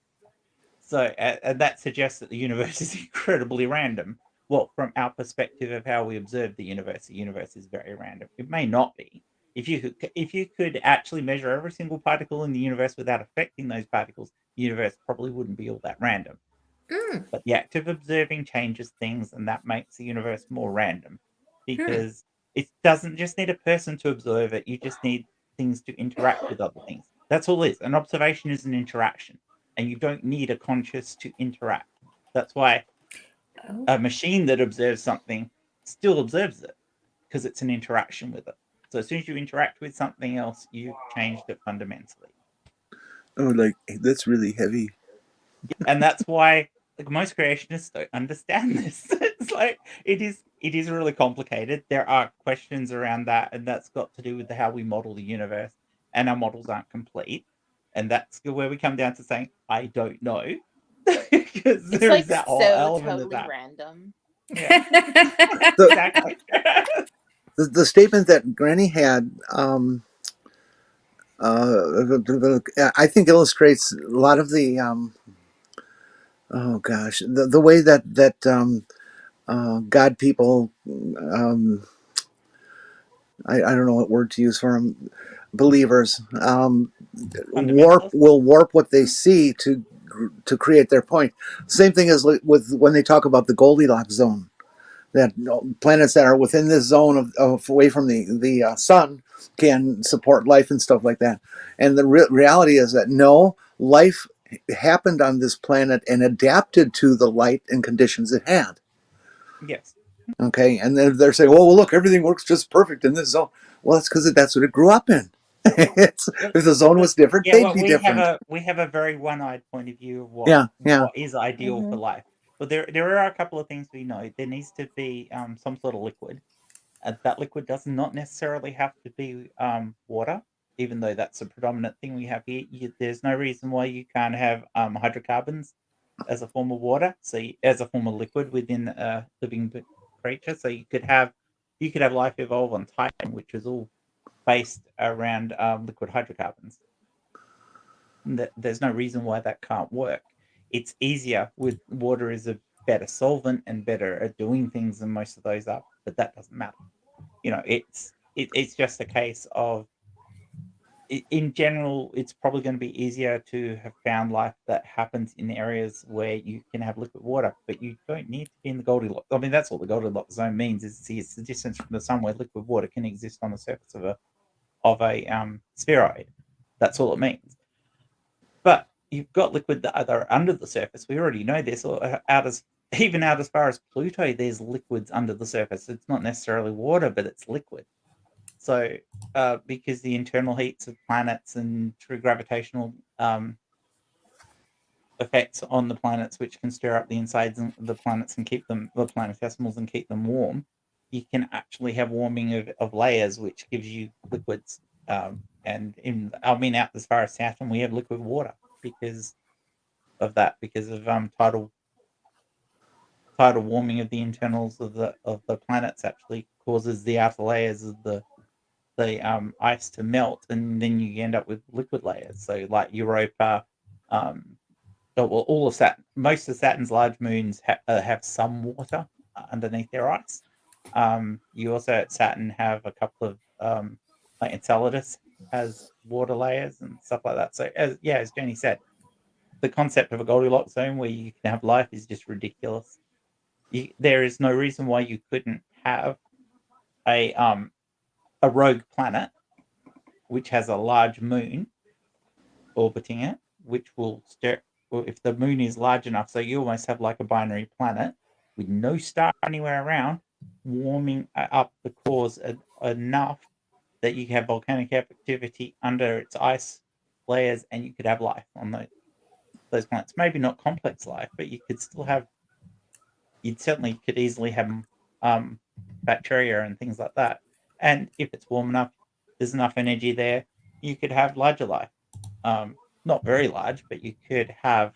So and that suggests that the universe is incredibly random. Well, from our perspective of how we observe the universe is very random. It may not be. If you could actually measure every single particle in the universe without affecting those particles, the universe probably wouldn't be all that random. But the act of observing changes things, and that makes the universe more random because it doesn't just need a person to observe it. You just need things to interact with other things. That's all it is. An observation is an interaction, and you don't need a conscious to interact. That's why a machine that observes something still observes it because it's an interaction with it. So as soon as you interact with something else, you've changed it fundamentally. Oh, like that's really heavy. And that's why like most creationists don't understand this. It's like it is really complicated. There are questions around that, and that's got to do with how we model the universe, and our models aren't complete. And that's where we come down to saying, I don't know. Because It's there like is that whole so element of totally that. random. Yeah, The, exactly. the statement that Granny had, I think illustrates a lot of the, oh gosh, the way that God people, I don't know what word to use for them, believers, Fundamentals. will warp what they see to create their point. Same thing as with when they talk about the Goldilocks zone, that planets that are within this zone of away from the sun can support life and stuff like that. And the reality is that no, life happened on this planet and adapted to the light and conditions it had. Yes. Okay, and then they're saying, "Oh, well, look, everything works just perfect in this zone." Well, it's because that's what it grew up in. If the zone was different, Yeah, they'd well, be different. we have a very one-eyed point of view of Yeah, yeah. what is ideal for Mhm. life. But there are a couple of things we know. There needs to be some sort of liquid. That liquid does not necessarily have to be water, even though that's a predominant thing we have here. There's no reason why you can't have hydrocarbons as a form of water, so as a form of liquid within a living creature. So you could have life evolve on Titan, which is all based around liquid hydrocarbons. There's no reason why that can't work. It's easier with water is a better solvent and better at doing things than most of those are, but that doesn't matter. It's just a case of in general, it's probably going to be easier to have found life that happens in areas where you can have liquid water, but you don't need to be in the Goldilocks. I mean, that's what the Goldilocks zone means. It's the distance from the sun where liquid water can exist on the surface of a spheroid. That's all it means. But you've got liquid that are under the surface. We already know this. Or even out as far as Pluto, there's liquids under the surface. It's not necessarily water, but it's liquid. So, because the internal heats of planets and through gravitational effects on the planets, which can stir up the insides of the planets and keep them, the planetesimals, and keep them warm, you can actually have warming of layers, which gives you liquids. Out as far as Saturn, we have liquid water because of that, because of tidal warming of the internals of the planets actually causes the outer layers of the ice to melt, and then you end up with liquid layers. So like Europa, all of Saturn, most of Saturn's large moons have some water underneath their ice. You also at Saturn have a couple of like Enceladus has water layers and stuff like that. So as Jenny said, the concept of a Goldilocks zone where you can have life is just ridiculous. There is no reason why you couldn't have a um a rogue planet which has a large moon orbiting it, which will stir. Well, if the moon is large enough, so you almost have like a binary planet with no star anywhere around, warming up the cores enough that you have volcanic activity under its ice layers, and you could have life on those planets. Maybe not complex life, but you could still have. You'd certainly could easily have um, bacteria and things like that. And if it's warm enough, there's enough energy there, you could have larger life. Not very large, but you could have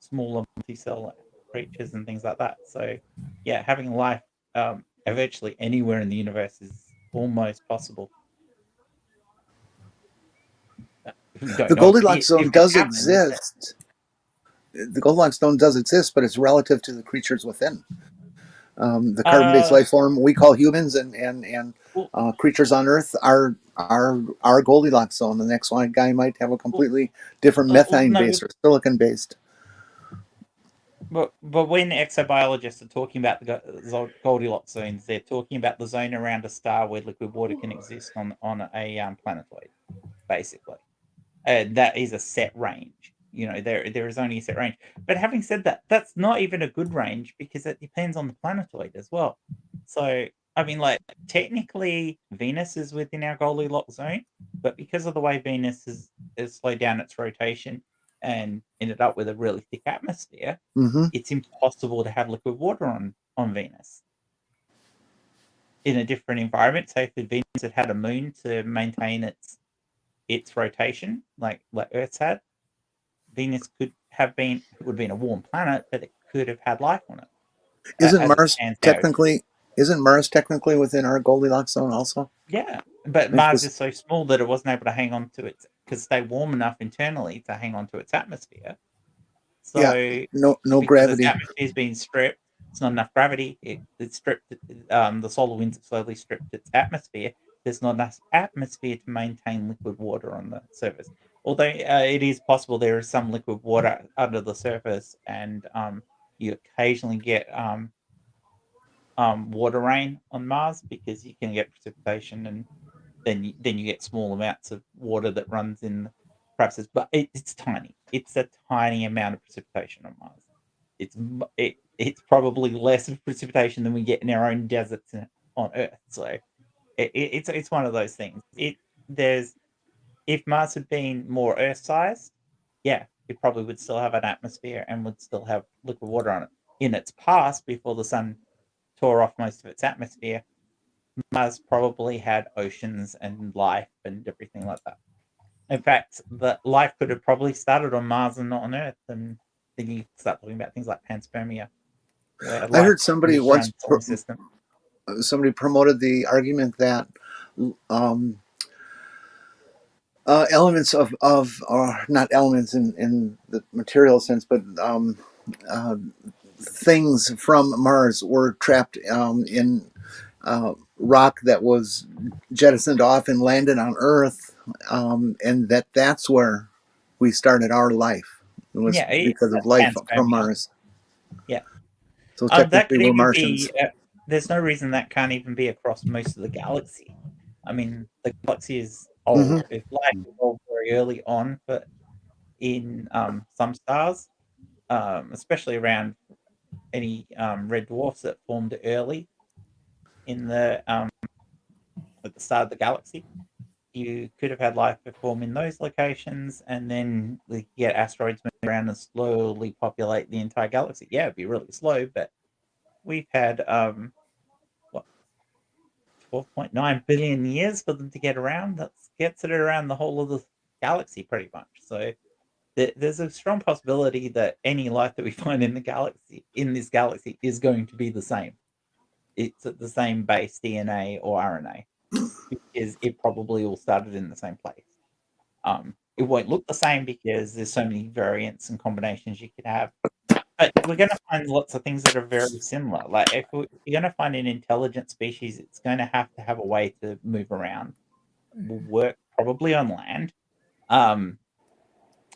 smaller multi-cell creatures and things like that. So, yeah, having life virtually anywhere in the universe is almost possible. We don't The know Goldilocks if zone it does happens, but exist. The Goldilocks zone does exist, but it's relative to the creatures within. The carbon-based uh, life form we call humans and well, creatures on Earth are Goldilocks zone. The next one guy might have a well, completely different no, methane-based or silicon-based. but when exobiologists are talking about the Goldilocks zones, they're talking about the zone around a star where liquid water can exist on a planetoid, basically. That is a set range. There is only a set range. But having said that, that's not even a good range because it depends on the planetoid as well. So I mean, like technically, Venus is within our Goldilocks zone, but because of the way Venus is slowed down its rotation, and ended up with a really thick atmosphere, Mm-hmm. it's impossible to have liquid water on Venus. In a different environment, say if Venus had a moon to maintain its rotation, like Earth's had, Venus would have been a warm planet, but it could have had life on it Isn't as it Mars stands now. technically isn't Mars technically within our Goldilocks zone also? Yeah, but It's Mars just- is so small that it wasn't able to hang on to its because stay warm enough internally to hang on to its atmosphere. yeah, So no because its gravity. atmosphere is being stripped, it's not enough gravity. It's stripped. The solar winds have slowly stripped its atmosphere. There's not enough atmosphere to maintain liquid water on the surface. Although it is possible there is some liquid water under the surface, and you occasionally get water rain on Mars because you can get precipitation, and then you get small amounts of water that runs in the crevices, but it's tiny. It's a tiny amount of precipitation on Mars. It's probably less of precipitation than we get in our own deserts on Earth. So it's one of those things. There's if Mars had been more Earth-sized, yeah, it probably would still have an atmosphere and would still have liquid water on it. In its past, before the sun tore off most of its atmosphere, Mars probably had oceans and life and everything like that. In fact, the life could have probably started on Mars and not on Earth, and then you start talking about things like panspermia, where I life heard somebody moves once around the solar system. somebody promoted the argument that um, elements of or not elements in the material sense, but uh, things from Mars were trapped in rock that was jettisoned off and landed on Earth, and that's where we started our life. It was Yeah, because of that's life from panspermia. Mars. Yeah, So that technically, could we're even Martians. be. There's no reason that can't even be across most of the galaxy. I mean, the galaxy is Hmm. old. If life evolved very early on, but in some stars, especially around any red dwarfs that formed early in the at the start of the galaxy, you could have had life form in those locations, and then we get asteroids moving around and slowly populate the entire galaxy. Yeah, it'd be really slow, but we've had what 12.9 billion years for them to get around. That gets it around the whole of the galaxy pretty much. So there's a strong possibility that any life that we find in this galaxy is going to be the same. It's at the same base DNA or RNA because it probably all started in the same place. It won't look the same because there's so many variants and combinations you could have. But we're going to find lots of things that are very similar. Like if you're going to find an intelligent species, it's going to have a way to move around. Will work probably on land, um,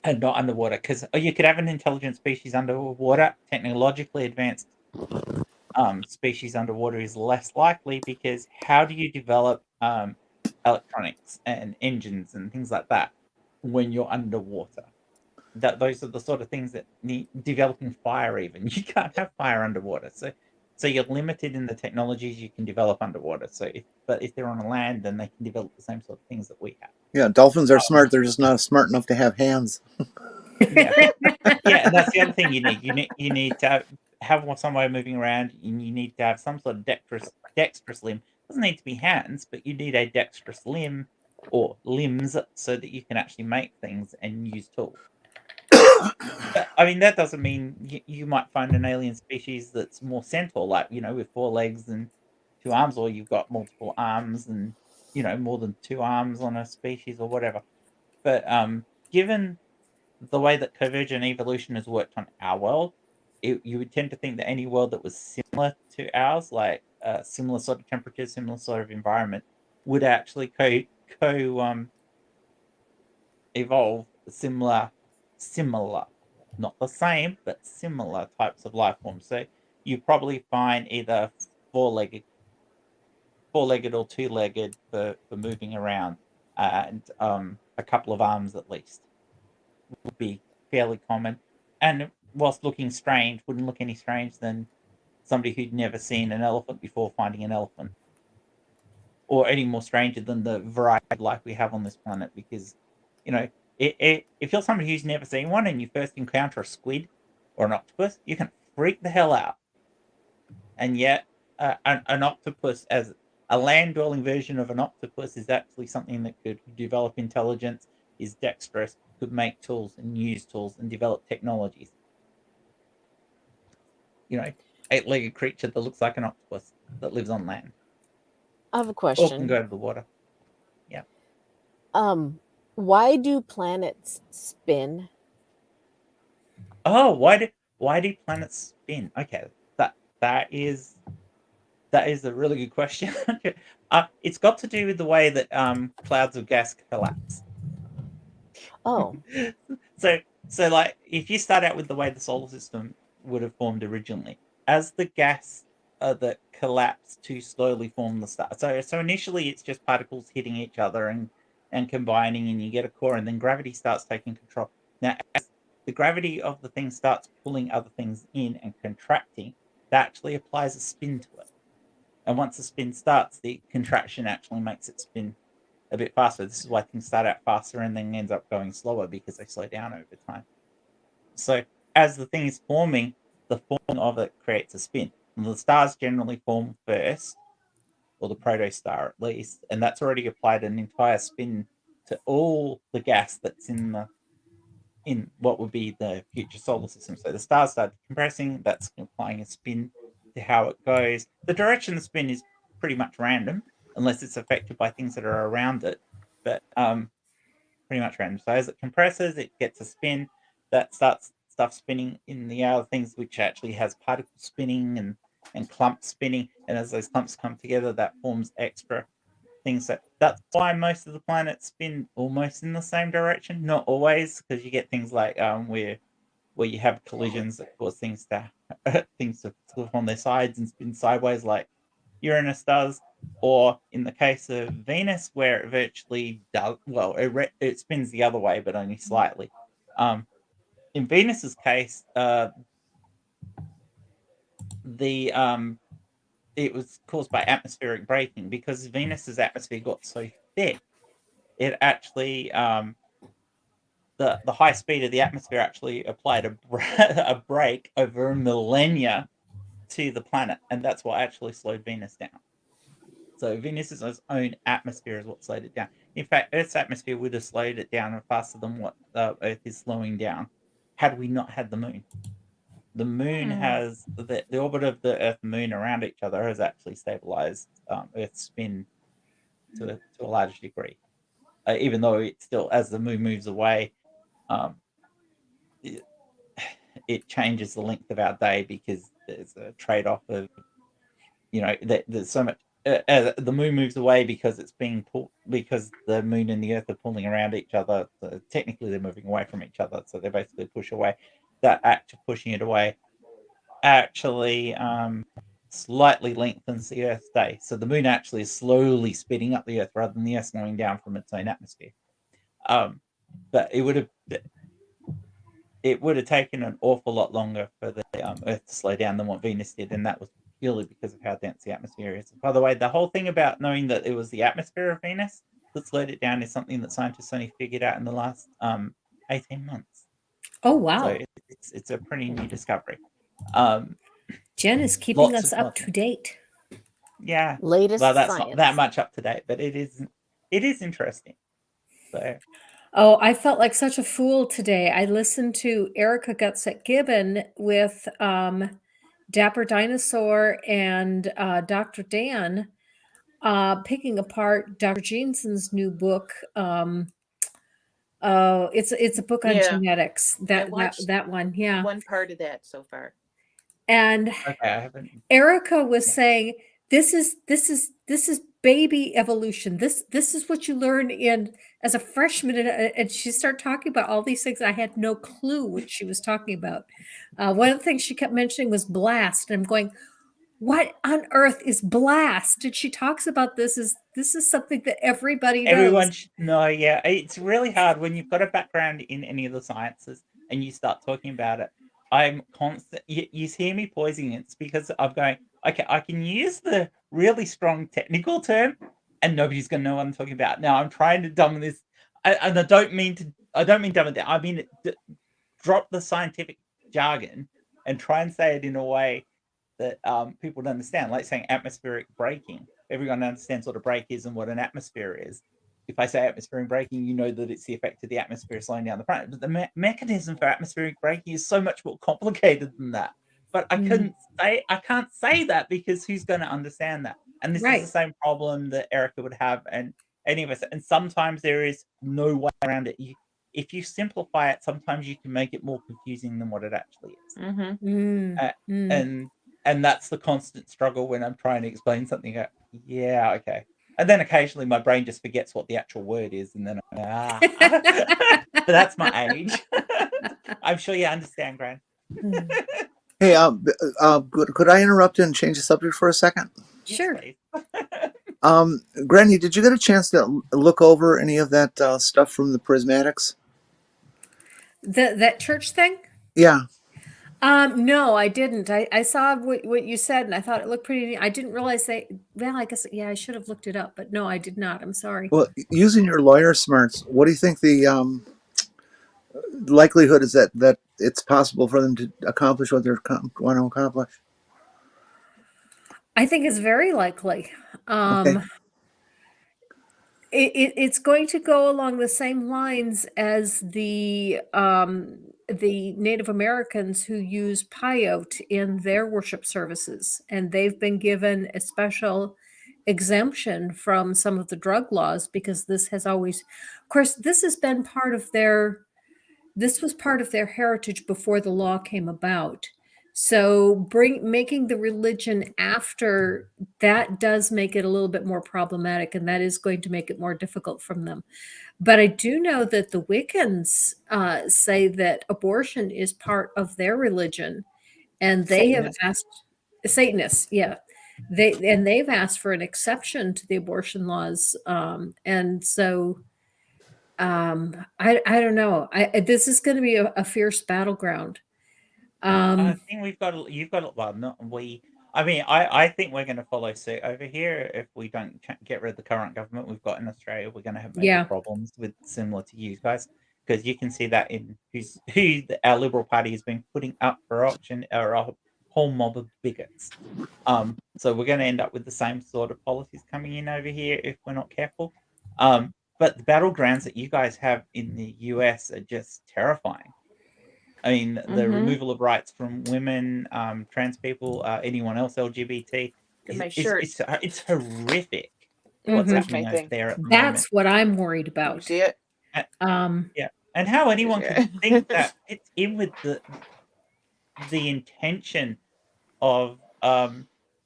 and not underwater. Because you could have an intelligent species underwater. Technologically advanced species underwater is less likely because how do you develop electronics and engines and things like that when you're underwater? Those are the sort of things that need developing fire. Even you can't have fire underwater, so you're limited in the technologies you can develop underwater. But if they're on land, then they can develop the same sort of things that we have. Yeah, dolphins are smart. They're just not smart enough to have hands. Yeah, yeah, and that's the other thing you need. You need to have some way of moving around, and you need to have some sort of dexterous limb. It doesn't need to be hands, but you need a dexterous limb or limbs so that you can actually make things and use tools. But, I mean, that doesn't mean you might find an alien species that's more centaur, like, with 4 legs and 2 arms, or you've got multiple arms and, more than 2 arms on a species or whatever. But, given the way that convergent evolution has worked on our world, you would tend to think that any world that was similar to ours, like, similar sort of temperatures, similar sort of environment, would actually evolve similar, not the same, but similar types of life forms. So you probably find either four-legged, four-legged or two-legged for moving around, and a couple of arms at least would be fairly common. And whilst looking strange, wouldn't look any strange than somebody who'd never seen an elephant before finding an elephant, or any more stranger than the variety of life we have on this planet, because If you're somebody who's never seen one and you first encounter a squid or an octopus, you can freak the hell out. And yet, an octopus, as a land-dwelling version of an octopus, is actually something that could develop intelligence, is dexterous, could make tools and use tools and develop technologies. You know, eight-legged creature that looks like an octopus that lives on land. I have a Or can question. go to the water. Yeah. Why do planets spin? Oh, why do planets spin? Okay, that is a really good question. It's got to do with the way that clouds of gas collapse. Oh, So like if you start out with the way the solar system would have formed originally, as the gas that collapse to slowly form the star. So initially it's just particles hitting each other and combining, and you get a core, and then gravity starts taking control. Now, as the gravity of the thing starts pulling other things in and contracting, that actually applies a spin to it. And once the spin starts, the contraction actually makes it spin a bit faster. This is why things start out faster and then ends up going slower, because they slow down over time. So as the thing is forming, the forming of it creates a spin. And the stars generally form first, or the protostar at least, and that's already applied an entire spin to all the gas that's in what would be the future solar system. So the stars start compressing, that's applying a spin to how it goes. The direction of the spin is pretty much random, unless it's affected by things that are around it. But pretty much random. So as it compresses, it gets a spin that starts stuff spinning in the other things, which actually has particles spinning and clumps spinning. And as those clumps come together, that forms extra things. That's why most of the planets spin almost in the same direction. Not always, because you get things like where you have collisions that cause things to flip on their sides and spin sideways, like Uranus does, or in the case of Venus, where it virtually does well, it spins the other way, but only slightly. In Venus's case, it was caused by atmospheric braking, because Venus's atmosphere got so thick, it actually the high speed of the atmosphere actually applied a brake over millennia to the planet, and that's what actually slowed Venus down. So Venus's own atmosphere is what slowed it down. In fact, Earth's atmosphere would have slowed it down faster than what Earth is slowing down had we not had the moon. The moon has the orbit of the Earth and Moon around each other has actually stabilized Earth's spin to a large degree. Even though it still, as the moon moves away, it changes the length of our day, because there's a trade-off of, there's so much. The moon moves away because it's being pulled, because the moon and the Earth are pulling around each other. So technically, they're moving away from each other. So they basically push away. That act of pushing it away actually slightly lengthens the Earth's day. So the moon actually is slowly speeding up the Earth rather than the Earth slowing down from its own atmosphere. But it would have taken an awful lot longer for the Earth to slow down than what Venus did, and that was purely because of how dense the atmosphere is. By the way, the whole thing about knowing that it was the atmosphere of Venus that slowed it down is something that scientists only figured out in the last 18 months. Oh, wow. So it's a pretty new discovery. Jen is keeping Lots us of up to date. Yeah. latest Well, that's science. not that much up to date, but it is interesting. So Oh, I felt like such a fool today. I listened to Erica Gutzett Gibbon with Dapper Dinosaur and Dr. Dan picking apart Dr. Jensen's new book. It's a book on Yeah. genetics. I watched That one, yeah. one part of that so far. And okay, I haven't. Erica was saying, this is baby evolution. This is what you learn in as a freshman, and she started talking about all these things. I had no clue what she was talking about. One of the things she kept mentioning was blast, and I'm going, what on earth is blast? And she talks about this is something that everybody knows. Everyone should know. Yeah, it's really hard when you've got a background in any of the sciences and you start talking about it. I'm constant. You hear me pausing. It's because I'm going, okay, I can use the really strong technical term, and nobody's going to know what I'm talking about. Now I'm trying to dumb this, and I don't mean to I don't mean dumb it down. I mean drop the scientific jargon and try and say it in a way that people don't understand, like saying atmospheric braking. Everyone understands what a brake is and what an atmosphere is. If I say atmospheric braking, you know that it's the effect of the atmosphere slowing down the front. But the mechanism for atmospheric braking is so much more complicated than that. But I can't say that because who's going to understand that? And this is the Right. same problem that Erica would have, and any of us. And sometimes there is no way around it. If you simplify it, sometimes you can make it more confusing than what it actually is. Mm, Uh, mm. and that's the constant struggle when I'm trying to explain something. Yeah, okay. And then occasionally my brain just forgets what the actual word is, and then but that's my age. I'm sure you understand, Gran. Hey, could I interrupt and change the subject for a second? Sure. Yes, Granny, did you get a chance to look over any of that stuff from the prismatics? That church thing? Yeah. No, I didn't. I saw what you said and I thought it looked pretty neat. I didn't realize well, I guess, yeah, I should have looked it up, but no, I did not. I'm sorry. Well, using your lawyer smarts, what do you think the likelihood is that it's possible for them to accomplish what they're want to accomplish? I think it's very likely. Okay. It's going to go along the same lines as the Native Americans who use peyote in their worship services, and they've been given a special exemption from some of the drug laws because this has always, of course, this has been part of this was part of their heritage before the law came about. So making the religion after that does make it a little bit more problematic, and that is going to make it more difficult from them. But I do know that the Wiccans say that abortion is part of their religion, and they have Satanists. asked Satanists, yeah, they've asked for an exception to the abortion laws, and so I don't know. This is going to be a fierce battleground. I Um, think you've got well, not we. I mean, I think we're going to follow suit over here if we don't get rid of the current government we've got in Australia. We're going to have major yeah, problems with similar to you guys, because you can see that in our Liberal Party has been putting up for auction are a whole mob of bigots. So we're going to end up with the same sort of policies coming in over here if we're not careful. But the battlegrounds that you guys have in the US are just terrifying. I mean, the removal of rights from women, trans people, anyone else LGBT, Look at my is shirt. it's horrific what's mhm. Where's my happening over thing? there at the moment. That's what I'm worried Can you about. see it? Yeah, and how anyone Yeah. could think that fits in with the intention of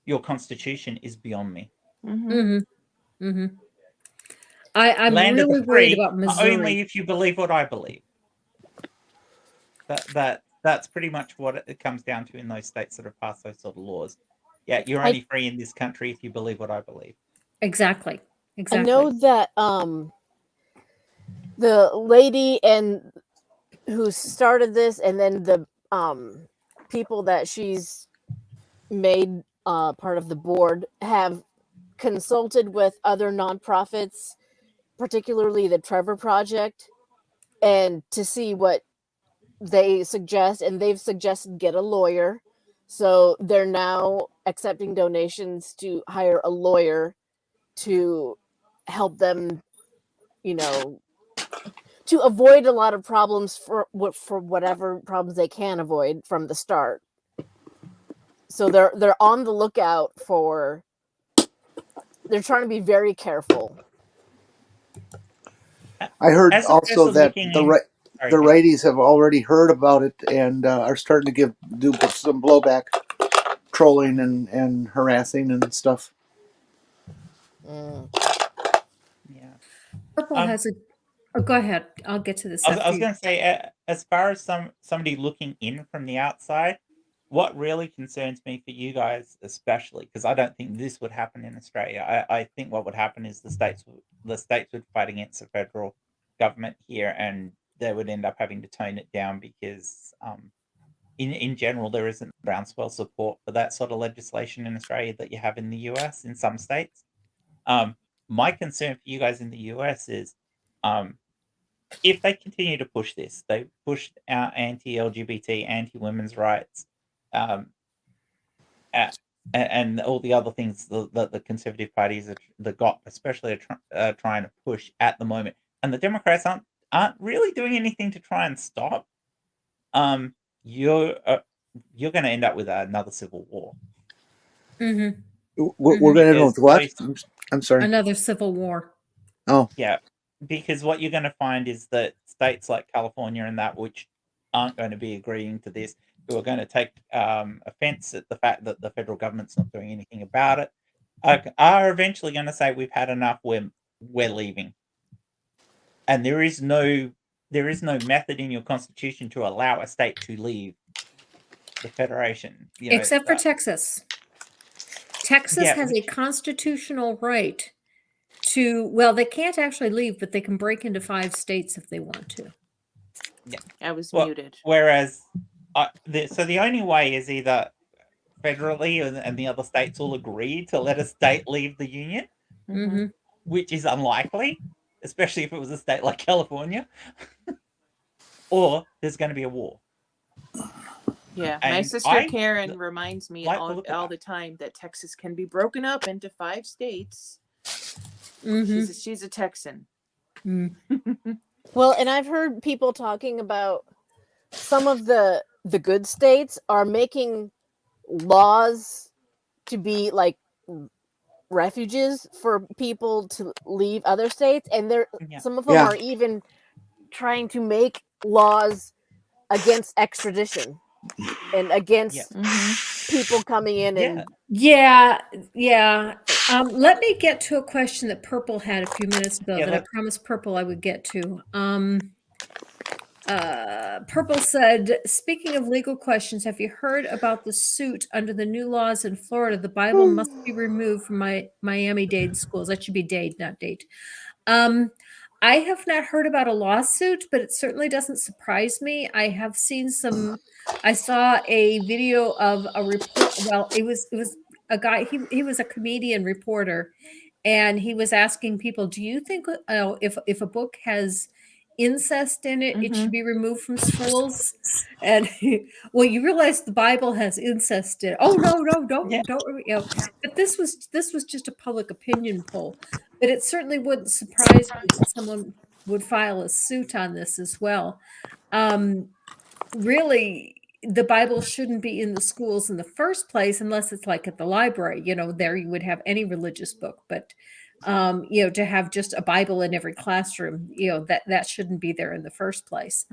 your constitution is beyond me. Mhm, mhm. I'm Land of the really worried free, about but only Missouri. if you believe what I believe. That's pretty much what it comes down to in those states that have passed those sort of laws. Yeah, you're I only free in this country if you believe what I believe. Exactly. I know Exactly. that the lady and who started this, and then the people that she's made part of the board have consulted with other nonprofits, particularly the Trevor Project, and to see what they suggest, and they've suggested get a lawyer. So they're now accepting donations to hire a lawyer to help them, you know, to avoid a lot of problems for whatever problems they can avoid from the start. So they're on the lookout for. They're trying to be very careful. I heard As a also person that looking in, the righties have already heard about it and are starting to do some blowback, trolling and harassing and stuff. Mm. yeah. Purple has a oh, go ahead. I'll get to this I after was you. going to say, as far as somebody looking in from the outside, what really concerns me for you guys, especially, because I don't think this would happen in Australia. I think what would happen is the states would fight against the federal government here, and they would end up having to tone it down because, in general, there isn't groundswell support for that sort of legislation in Australia that you have in the US in some states. My concern for you guys in the US is, um, if they continue to push this, they pushed out anti-LGBT, anti-women's rights, and all the other things that the conservative parties especially are trying to push at the moment, and the Democrats aren't really doing anything to try and stop. You're going to end up with another civil war. Mm-hmm. We're going to end with what? I'm sorry. Another civil war. Oh, yeah, because what you're going to find is that states like California and that, which aren't going to be agreeing to this, who are going to take offense at the fact that the federal government's not doing anything about it, are eventually going to say, we've had enough, we're leaving. And there is no method in your constitution to allow a state to leave the federation. Except for Texas. Texas has a constitutional right to, well, they can't actually leave, but they can break into 5 states if they want to. Yeah, I was muted. Whereas, so the only way is either federally and the other states all agree to let a state leave the union, which is unlikely, especially if it was a state like California, or there's going to be a war. Yeah, my sister Karen reminds me all the time that Texas can be broken up into 5 states. She's a Texan. Well, and I've heard people talking about some of the good states are making laws to be like refuges for people to leave other states, and some of them are even trying to make laws against extradition and against people coming in and let me get to a question that Purple had a few minutes ago that I promised Purple I would get to. Purple said, speaking of legal questions, have you heard about the suit under the new laws in Florida? The Bible must be removed from Miami-Dade schools. That should be Dade, not Dade. I have not heard about a lawsuit, but it certainly doesn't surprise me. I have seen I saw a video of a report. Well, it was a guy, he was a comedian reporter, and he was asking people, do you think if a book has incest in it, it should be removed from schools? And well, you realize the Bible has incest in it. Oh no, don't but this was just a public opinion poll. But it certainly wouldn't surprise me that someone would file a suit on this as well. Really, the Bible shouldn't be in the schools in the first place unless it's like at the library. There you would have any religious book, but to have just a Bible in every classroom, that shouldn't be there in the first place.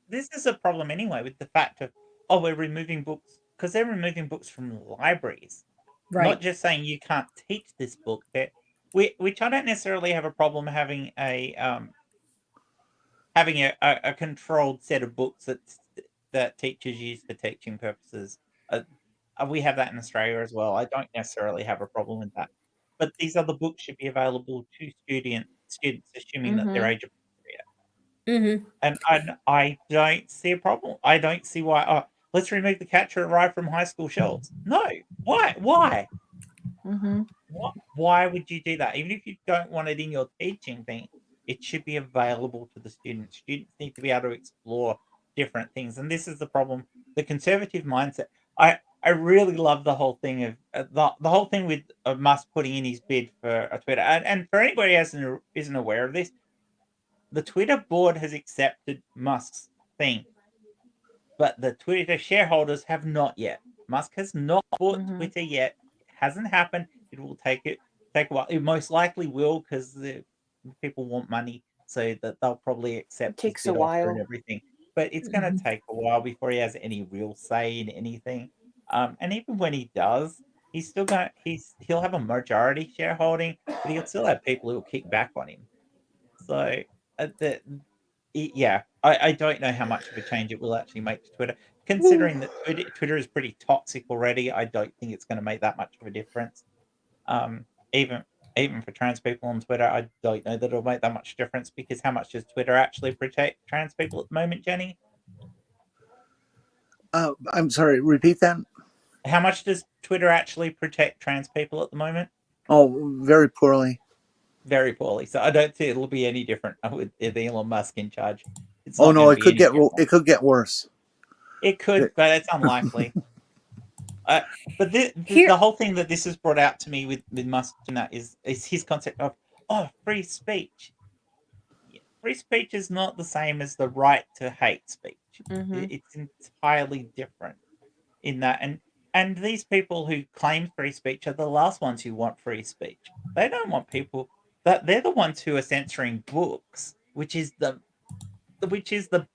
This is a problem anyway with the fact of, we're removing books, because they're removing books from libraries. Right. Not just saying you can't teach this book, which I don't necessarily have a problem having a controlled set of books that teachers use for teaching purposes. We have that in Australia as well. I don't necessarily have a problem with that. But these other books should be available to students assuming that they're age appropriate. And I don't see a problem. I don't see why. Let's remove The Catcher in Rye from high school shelves. No, why? Why would you do that? Even if you don't want it in your teaching thing, it should be available to the students. Students need to be able to explore different things, and this is the problem. The conservative mindset. I really love the whole thing of the whole thing with Musk putting in his bid for a Twitter. And for anybody who isn't aware of this, the Twitter board has accepted Musk's thing, but the Twitter shareholders have not yet. Musk has not bought Twitter yet. It hasn't happened. It will take a while. It most likely will, because the people want money, so that they'll probably accept. It takes a while and everything, but it's going to take a while before he has any real say in anything. And even when he does, he's still he'll have a majority shareholding, but he'll still have people who will kick back on him. So I don't know how much of a change it will actually make to Twitter. Considering that Twitter is pretty toxic already, I don't think it's going to make that much of a difference. Even for trans people on Twitter, I don't know that it'll make that much difference, because how much does Twitter actually protect trans people at the moment, Jenny? I'm sorry, repeat that. How much does Twitter actually protect trans people at the moment? Oh, very poorly. very poorly. So I don't see it'll be any different with Elon Musk in charge. It's Oh not going no, to be any different. it could get worse. It could, but it's unlikely. But Here, the whole thing that this has brought out to me with Musk and that is his concept of free speech. Free speech is not the same as the right to hate speech. Mhm. It's entirely different in that, and these people who claim free speech are the last ones who want free speech. They don't want people that they're the ones who are censoring books, which is the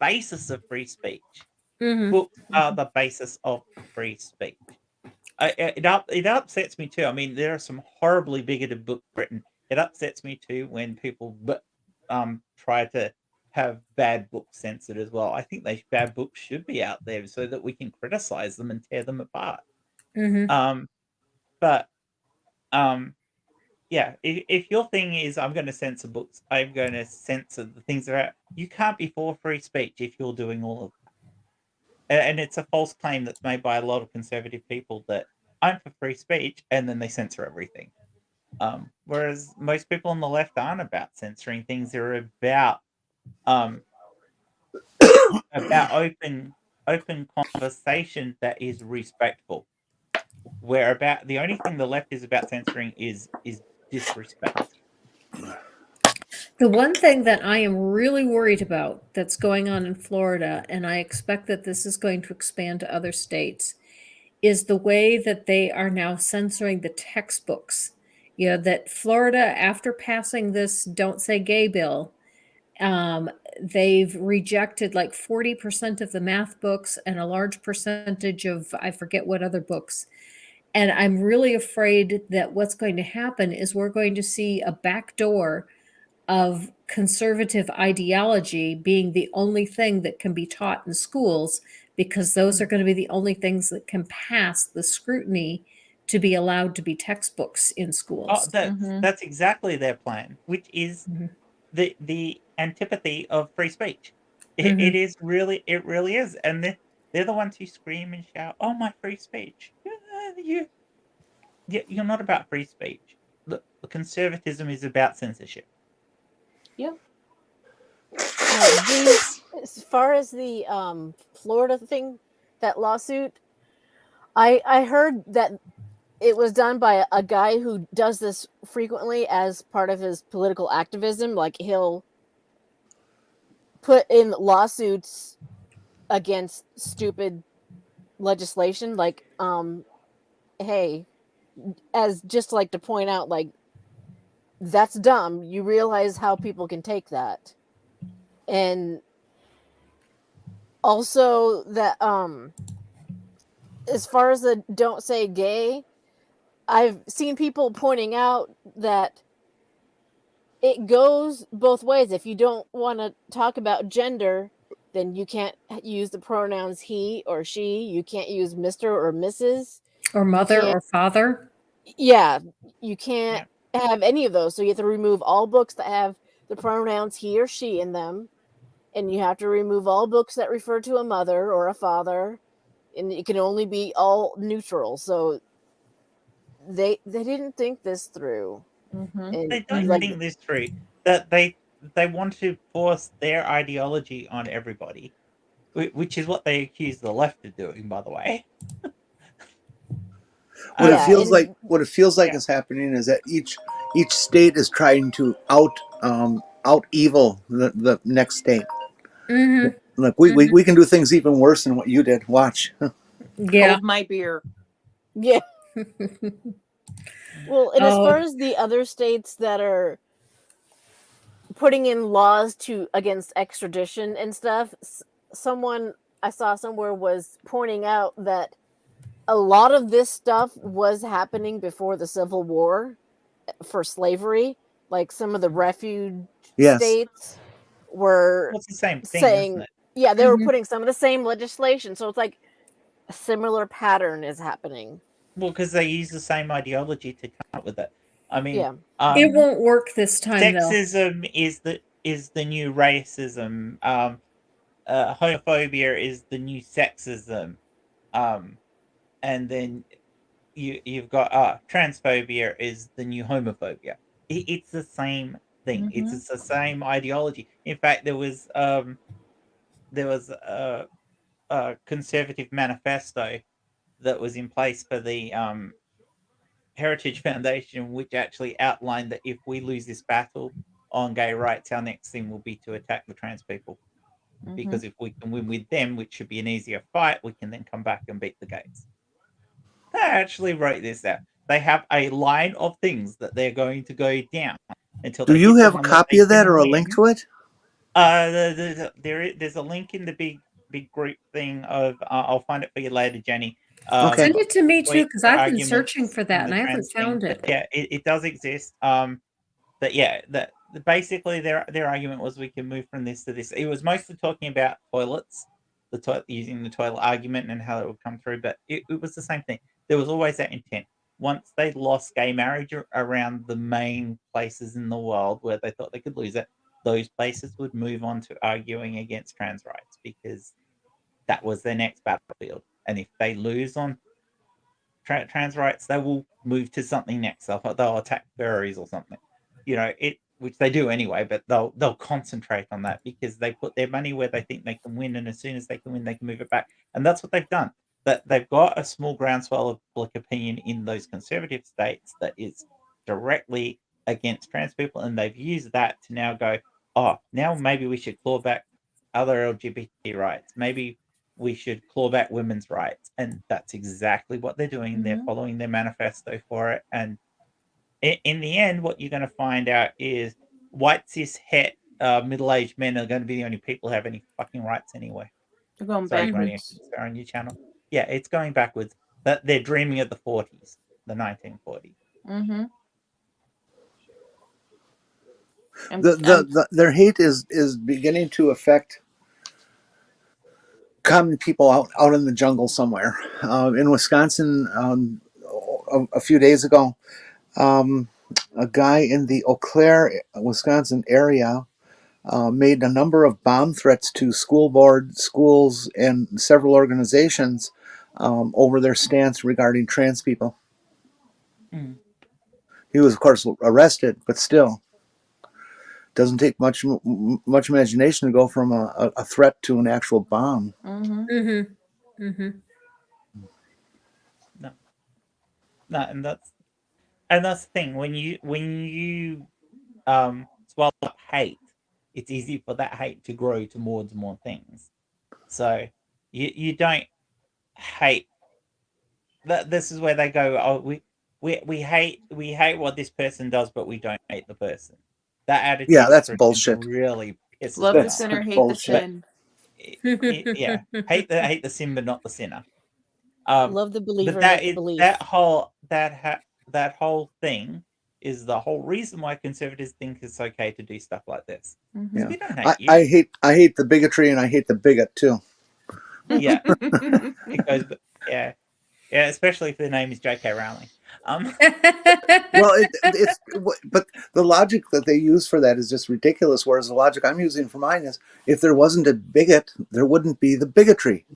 basis of free speech. mhm. Books are the basis of free speech. It upsets me too. I mean, there are some horribly bigoted books written. It upsets me too when people try to have bad books censored as well. I think bad books should be out there so that we can criticize them and tear them apart. Mhm. But yeah, if your thing is I'm going to censor books, I'm going to censor the things that are you can't be for free speech if you're doing all of and it's a false claim that's made by a lot of conservative people that I'm for free speech, and then they censor everything. Whereas most people on the left aren't about censoring things; they're um, about open conversation that is respectful. Where about the only thing the left is about censoring is disrespect. The one thing that I am really worried about that's going on in Florida, and I expect that this is going to expand to other states, is the way that they are now censoring the textbooks. You know, that Florida, after passing this Don't Say Gay bill, they've rejected like 40% of the math books and a large percentage of, I forget what other books. And I'm really afraid that what's going to happen is we're going to see a backdoor of conservative ideology being the only thing that can be taught in schools because those are going to be the only things that can pass the scrutiny to be allowed to be textbooks in Oh, schools. that's exactly their plan, which is Mhm. the antipathy of free speech. Mhm. It really is, and they're the ones who scream and shout, "Oh, my free speech!" You're not about free speech. The conservatism is about censorship. Yep. As far as the Florida thing, that lawsuit, I heard that it was done by a guy who does this frequently as part of his political activism. Like he'll put in lawsuits against stupid legislation, like hey, as just like to point out, like, that's dumb. You realize how people can take that. And also that as far as the Don't Say Gay, I've seen people pointing out that it goes both ways. If you don't want to talk about gender, then you can't use the pronouns he or she. You can't use Mr. or Mrs. Or You mother can't, or father. yeah, you can't Yeah. have any of those. So you have to remove all books that have the pronouns he or she in them. And you have to remove all books that refer to a mother or a father. And it can only be all neutral. So they didn't think this through. Mm-hmm. And They don't like, think this through. That they want to force their ideology on everybody, which is what they accuse the left of doing, by the way. yeah, and What it feels like Yeah. is happening is that each state is trying to out evil the next state. Mhm. Look, Mhm. we can do things even worse than what you did. Watch. Yeah. Hold my beer. yeah. Well, and as far Oh, as the other states that are putting in laws to against extradition and stuff, someone I saw somewhere was pointing out that a lot of this stuff was happening before the Civil War for slavery. Like some of the refuge Yes. states were Well, it's the same thing, isn't saying, it? yeah, they were mhm. putting some of the same legislation. So it's like a similar pattern is happening. Well, because they use the same ideology to come up with it. I mean, Yeah. It won't work this time, though. sexism is the new racism. Homophobia is the new sexism. Um, and then you've got transphobia is the new homophobia. It's the same thing. It's the same ideology. In fact, there was a conservative manifesto that was in place for the Heritage Foundation, which actually outlined that if we lose this battle on gay rights, our next thing will be to attack the trans people. Because if we can win with them, which should be an easier fight, we can then come back and beat the gays. They actually wrote this out. They have a line of things that they're going to go down until Do they you hit the have a one that copy they of that can or a win. link to it? There's a link in the big group thing of. I'll find it for you later, Jenny. Okay. Send it to me too, because I've been Arguments searching for in that and the I haven't trans thing. found But it. yeah, it does exist. But yeah, basically their argument was we can move from this to this. It was mostly talking about toilets, using the toilet argument and how it would come through. But it was the same thing. There was always that intent. Once they lost gay marriage around the main places in the world where they thought they could lose it, those places would move on to arguing against trans rights because that was their next battlefield. And if they lose on trans rights, they will move to something next. They'll attack furries or something, which they do anyway. But they'll concentrate on that because they put their money where they think they can win, and as soon as they can win, they can move it back. And that's what they've done. That they've got a small groundswell of public opinion in those conservative states that is directly against trans people, and they've used that to now go, oh, now maybe we should claw back other LGBT rights. Maybe we should claw back women's rights. And that's exactly what they're doing. They're following their manifesto for it. And in the end, what you're going to find out is white cis het middle-aged men are going to be the only people who have any fucking rights anyway. They're going Sorry, Granny, backwards. sorry on your channel. Yeah, it's going backwards. But they're dreaming of the 40s, the 1940s. Their hate is beginning to affect common people out in the jungle somewhere. In Wisconsin, a few days ago, a guy in the Eau Claire, Wisconsin area made a number of bomb threats to school board, schools, and several organizations over their stance regarding trans people. He was, of course, arrested, but still. Doesn't take much imagination to go from a threat to an actual bomb. No, and that's the thing. When you swallow up hate, it's easy for that hate to grow towards more things. So you don't hate. This is where they go. Oh, we hate what this person does, but we don't hate the person. That attitude, yeah, that's bullshit. Really pisses Love me the off. sinner, hate bullshit. the sin. Yeah, hate the sin, but not the sinner. Love the believer, but that hate the is belief. that whole thing is the whole reason why conservatives think it's okay to do stuff like this. Yeah. We don't hate you. I hate the bigotry and I hate the bigot too. Yeah, because yeah, especially if the name is J.K. Rowling. Well, but the logic that they use for that is just ridiculous. Whereas the logic I'm using for mine is, if there wasn't a bigot, there wouldn't be the bigotry.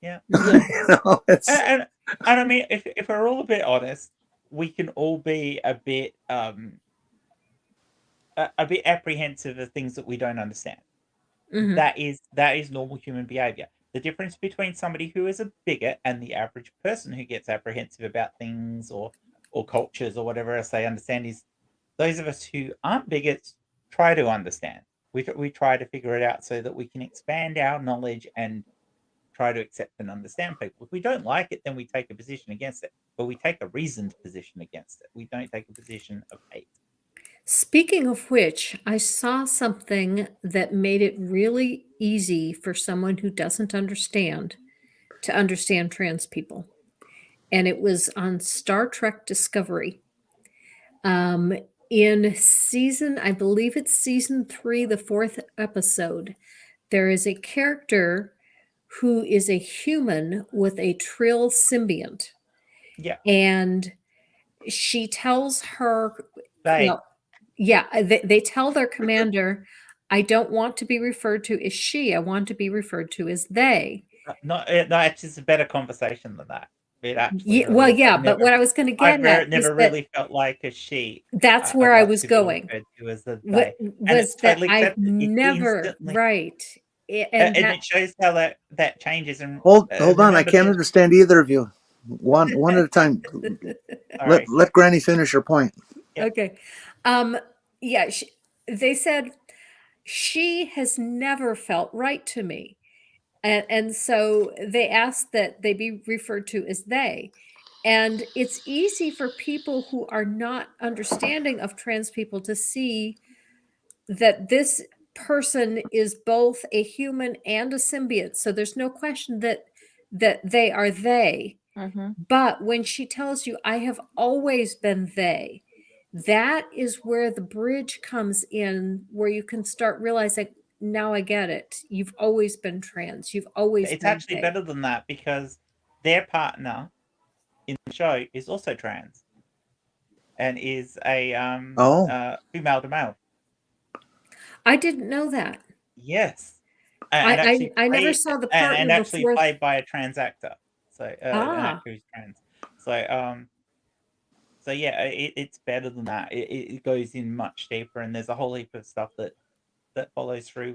Yeah. And I mean, if we're all a bit honest, we can all be a bit apprehensive of things that we don't understand. That is normal human behavior. The difference between somebody who is a bigot and the average person who gets apprehensive about things or cultures or whatever else they understand is those of us who aren't bigots try to understand. We try to figure it out so that we can expand our knowledge and try to accept and understand people. If we don't like it, then we take a position against it. But we take a reasoned position against it. We don't take a position of hate. Speaking of which, I saw something that made it really easy for someone who doesn't understand to understand trans people. And it was on Star Trek Discovery. In I believe it's season 3, the 4th episode, there is a character who is a human with a Trill symbiont. Yeah. And she tells her, They they tell their commander, I don't want to be referred to as she, I want to be referred to as they. no, it's just a better conversation than that. It actually Well, really is. yeah, but what I was going to I've get at is never that really felt like a she. that's where I'd I like was to be going. referred to as a What they, and was it's that totally I've accepted. It's never instantly, right. And and that it shows how that changes. And Hold on, I remember, can't understand either of you. One at a time. sorry. Let Granny finish her point. Yep. Okay. Yeah, they said she has never felt right to me. And so they asked that they be referred to as they. And it's easy for people who are not understanding of trans people to see that this person is both a human and a symbiote. So there's no question that they are they. Mm-hmm. But when she tells you, I have always been they, that is where the bridge comes in, where you can start realizing, now I get it. You've always been trans. You've always It's been actually they. better than that because their partner in the show is also trans and is a Oh, female to male. I didn't know that. Yes, and actually I never played saw the and partner actually before. played by a trans actor. So an Ah, actor who's trans. So so yeah, it's better than that. It goes in much deeper, and there's a whole heap of stuff that follows through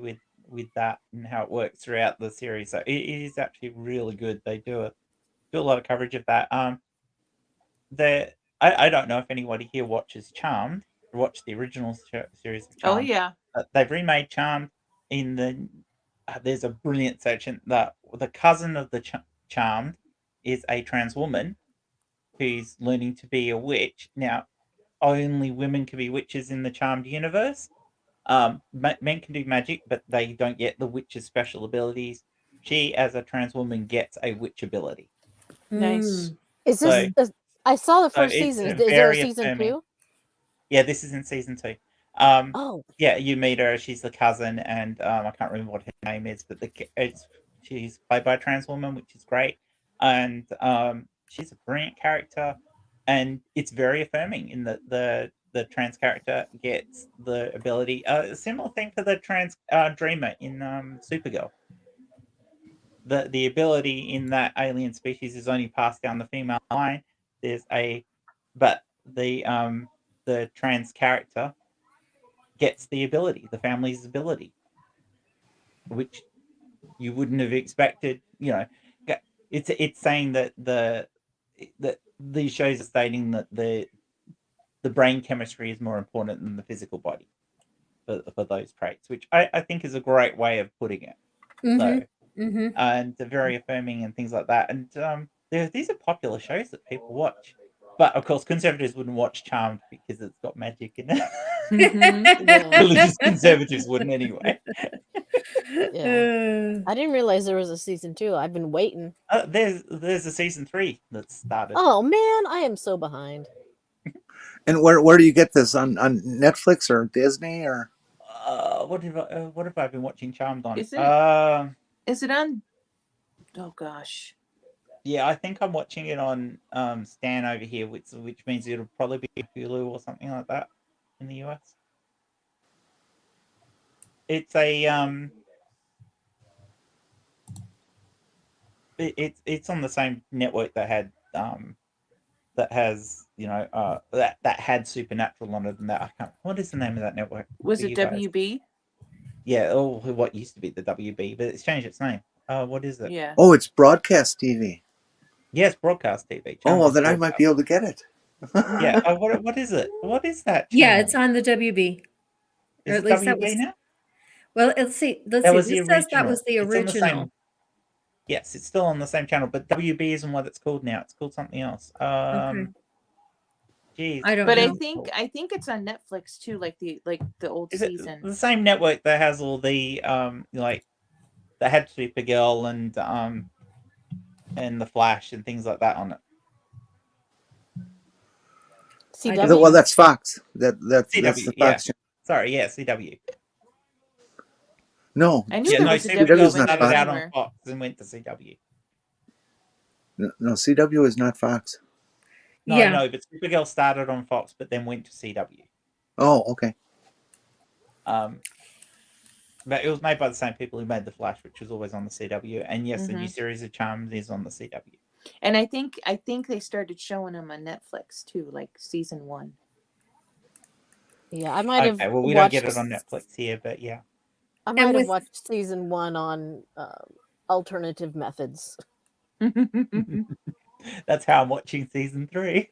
with that and how it works throughout the series. So it is actually really good. They do a lot of coverage of that. The I don't know if anybody here watches Charmed or watched the original series of Oh Charmed. yeah. They've remade Charmed in the. There's a brilliant section that the cousin of the Charmed is a trans woman who's learning to be a witch. Now, only women can be witches in the Charmed universe. Men can do magic, but they don't get the witch's special abilities. She, as a trans woman, gets a witch ability. Nice. mm, Is So, this? I saw the so first it's season. a Is there a very season affirming. 2? Yeah, this is in season 2. Um, Oh, yeah, you meet her. She's the cousin, and I can't remember what her name is, but she's played by a trans woman, which is great, and she's a brilliant character, and it's very affirming in that the trans character gets the ability. A similar thing to the trans dreamer in Supergirl. The ability in that alien species is only passed down the female line. There's a but the trans character gets the ability, the family's ability, which you wouldn't have expected. It's saying that these shows are stating that the brain chemistry is more important than the physical body for those traits, which I think is a great way of putting it. mm-hmm, So mm-hmm. and they're very affirming and things like that. And these are popular shows that people watch. But of course, conservatives wouldn't watch Charmed because it's got magic in it. Mm-hmm. yeah, Religious conservatives wouldn't anyway. yeah. I didn't realize there was a season 2. I've been waiting. There's a season 3 that's started. Oh man, I am so behind. and where do you get this on Netflix or Disney or? What have I been watching Charmed on? Is it on? Oh gosh. Yeah, I think I'm watching it on Stan over here, which means it'll probably be Hulu or something like that in the US. It's a it's on the same network that has that had Supernatural on it, and that I can't. What is the name of that network Was for it you guys? WB? Yeah, what used to be the WB, but it's changed its name. What is it? Yeah. Oh, it's broadcast TV. Yes, broadcast TV. Oh, Charmed well, is then I might broadcast. be able to get it. Yeah. What is it? What is that Yeah, channel? it's on the WB, or Is at it least that WB was. now? Well, let's see. Let's That see. was the This says that was original. the It's on the original. same. Yes, it's still on the same channel, but WB isn't what it's called now. It's called something else. Okay, Geez, I don't But know. I think it's on Netflix too, like the old Is it season. the same network that has all the like that had Supergirl and the Flash and things like that on it? I don't Well, CW. know. that's Fox. That's CW, the yeah. Fox channel. Sorry, yeah, CW. No, I knew Yeah, there no, was a CW Supergirl is not WB started Fox. out on somewhere. Fox and went to CW. No, CW is not Fox. No, I Yeah, know, but Supergirl started on Fox, but then went to CW. Oh, okay. But it was made by the same people who made The Flash, which was always on the CW. And yes, the new Mm-hmm. series of Charmed is on the CW. And I think they started showing them on Netflix too, like season 1. Yeah, I might have Okay, well, we don't watched. get it on Netflix here, but yeah. I And might have with watched season 1 on alternative methods. That's how I'm watching season 3.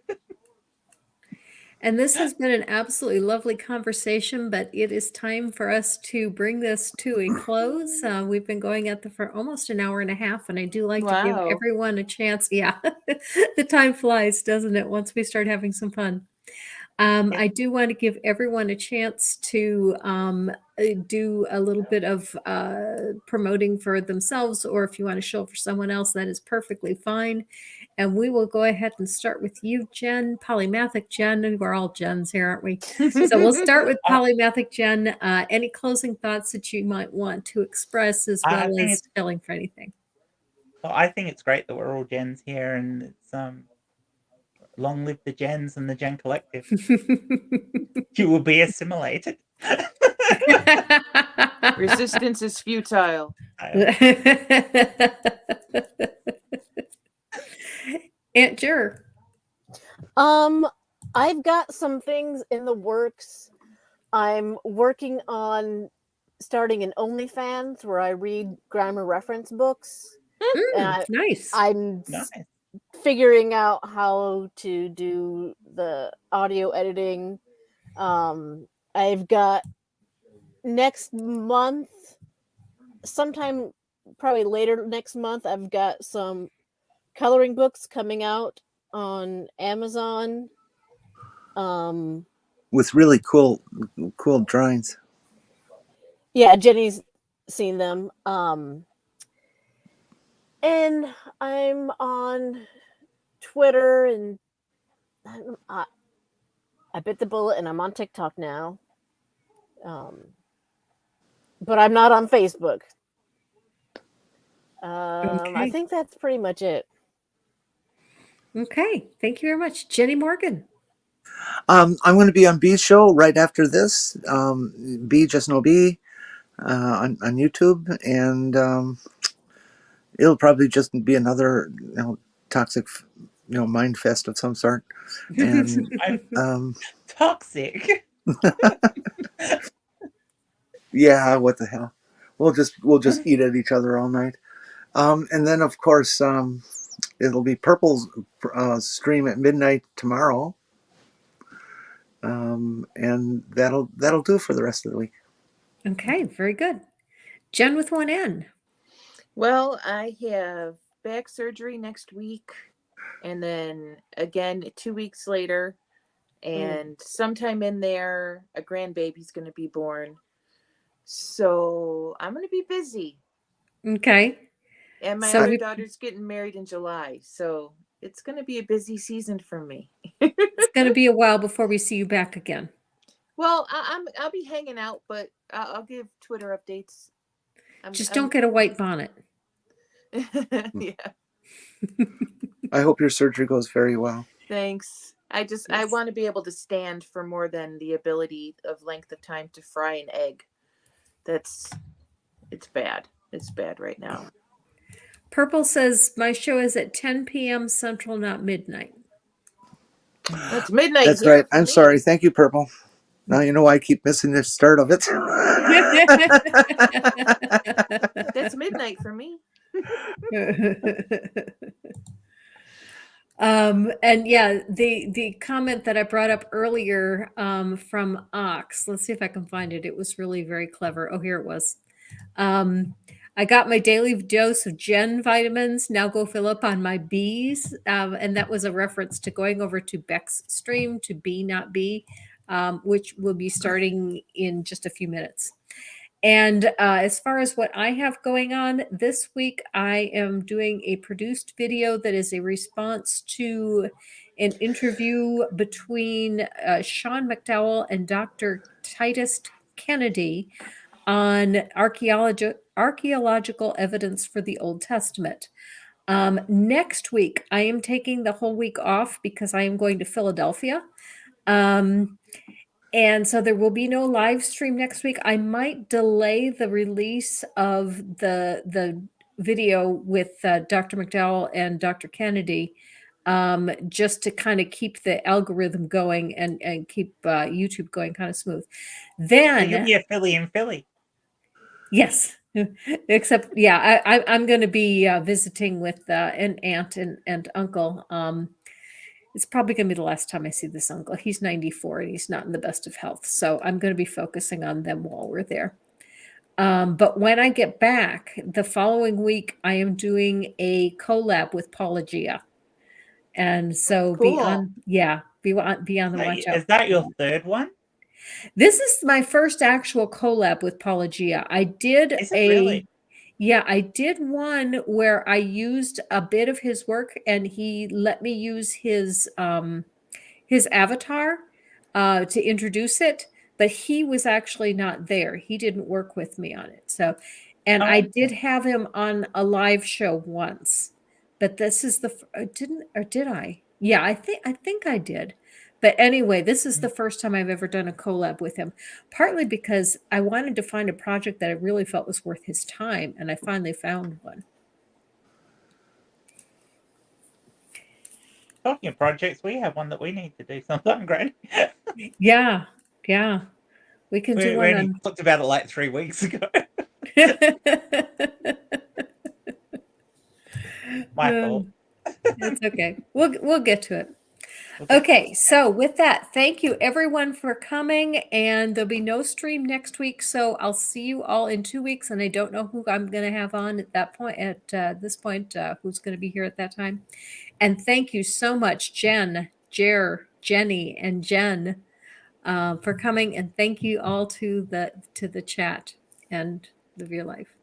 And this has been an absolutely lovely conversation, but it is time for us to bring this to a close. We've been going at for almost an hour and a half, and I do like to give Wow. everyone a chance. Yeah, the time flies, doesn't it, once we start having some fun? I do want to give everyone a chance to do a little bit of promoting for themselves, or if you want to show for someone else, that is perfectly fine. And we will go ahead and start with you, Jen, Polymathic Jen. We're all Jens here, aren't we? So we'll start with Polymathic Jen. Any closing thoughts that you might want to express, as I well think as filling for anything? I think it's great that we're all Jens here, and it's long live the Jens and the Gen Collective. You will be assimilated. Resistance is futile. Aunt Jer. I've got some things in the works. I'm working on starting an OnlyFans where I read grammar reference books. And Nice. I'm Nice. figuring out how to do the audio editing. I've got next month, sometime probably later next month, I've got some coloring books coming out on Amazon. With really cool drawings. Yeah, Jenny's seen them. And I'm on Twitter, and I bit the bullet, and I'm on TikTok now. But I'm not on Facebook. I Okay. think that's pretty much it. Okay. Thank you very much. Jenny Morgan. I'm going to be on B's show right after this. B Just No B on YouTube, and it'll probably just be another toxic mind fest of some sort. And Toxic. yeah, what the hell? We'll just eat at each other all night. And then of course it'll be Purple's stream at midnight tomorrow. And that'll do for the rest of the week. Okay, very good. Jen with one N. Well, I have back surgery next week, and then again 2 weeks later, and sometime in there, a grandbaby's going to be born. So I'm going to be busy. Okay. And my So other we- daughter's getting married in July. So it's going to be a busy season for me. It's going to be a while before we see you back again. Well, I'll be hanging out, but I'll give Twitter updates. Just don't get a white bonnet. Yeah. I hope your surgery goes very well. Thanks. I Yes. want to be able to stand for more than the ability of length of time to fry an egg. It's bad. It's bad right now. Purple says my show is at 10 p.m. Central, not midnight. It's midnight. That's here right. for I'm me. sorry. Thank you, Purple. Now you know why I keep missing the start of it. That's midnight for me. And yeah, the comment that I brought up earlier from Ox, let's see if I can find it. It was really very clever. Oh, here it was. I got my daily dose of Gen vitamins. Now go fill up on my B's. And that was a reference to going over to Beck's stream, to B Not B, which will be starting in just a few minutes. And as far as what I have going on this week, I am doing a produced video that is a response to an interview between Sean McDowell and Dr. Titus Kennedy on archaeological evidence for the Old Testament. Next week, I am taking the whole week off because I am going to Philadelphia. And so there will be no live stream next week. I might delay the release of the video with Dr. McDowell and Dr. Kennedy, just to kind of keep the algorithm going and keep YouTube going kind of smooth. So you'll Then, be a Philly in Philly. yes, except yeah, I'm going to be visiting with an aunt and uncle. It's probably going to be the last time I see this uncle. He's 94 and he's not in the best of health, so I'm going to be focusing on them while we're there. But when I get back the following week, I am doing a collab with Paulogia. And so be Cool. on, yeah, be on the watch out. Is that your third one? This is my first actual collab with Paulogia. I did Is it really? yeah, I did one where I used a bit of his work and he let me use his avatar to introduce it, but he was actually not there. He didn't work with me on it. So, and Oh, I okay. did have him on a live show once, but this is didn't, or did I? Yeah, I think I did. But anyway, this is the first time I've ever done a collab with him, partly because I wanted to find a project that I really felt was worth his time, and I finally found one. Talking of projects, we have one that we need to do sometime, Granny. Yeah, yeah. We can do We one only on talked about it like 3 weeks ago. My fault. It's okay. We'll get to it. Okay. Okay, so with that, thank you everyone for coming, and there'll be no stream next week. So I'll see you all in 2 weeks, and I don't know who I'm going to have on at that point. At this point, who's going to be here at that time? And thank you so much, Jen, Jenny, and Jen, for coming, and thank you all to the chat and Live Your Life.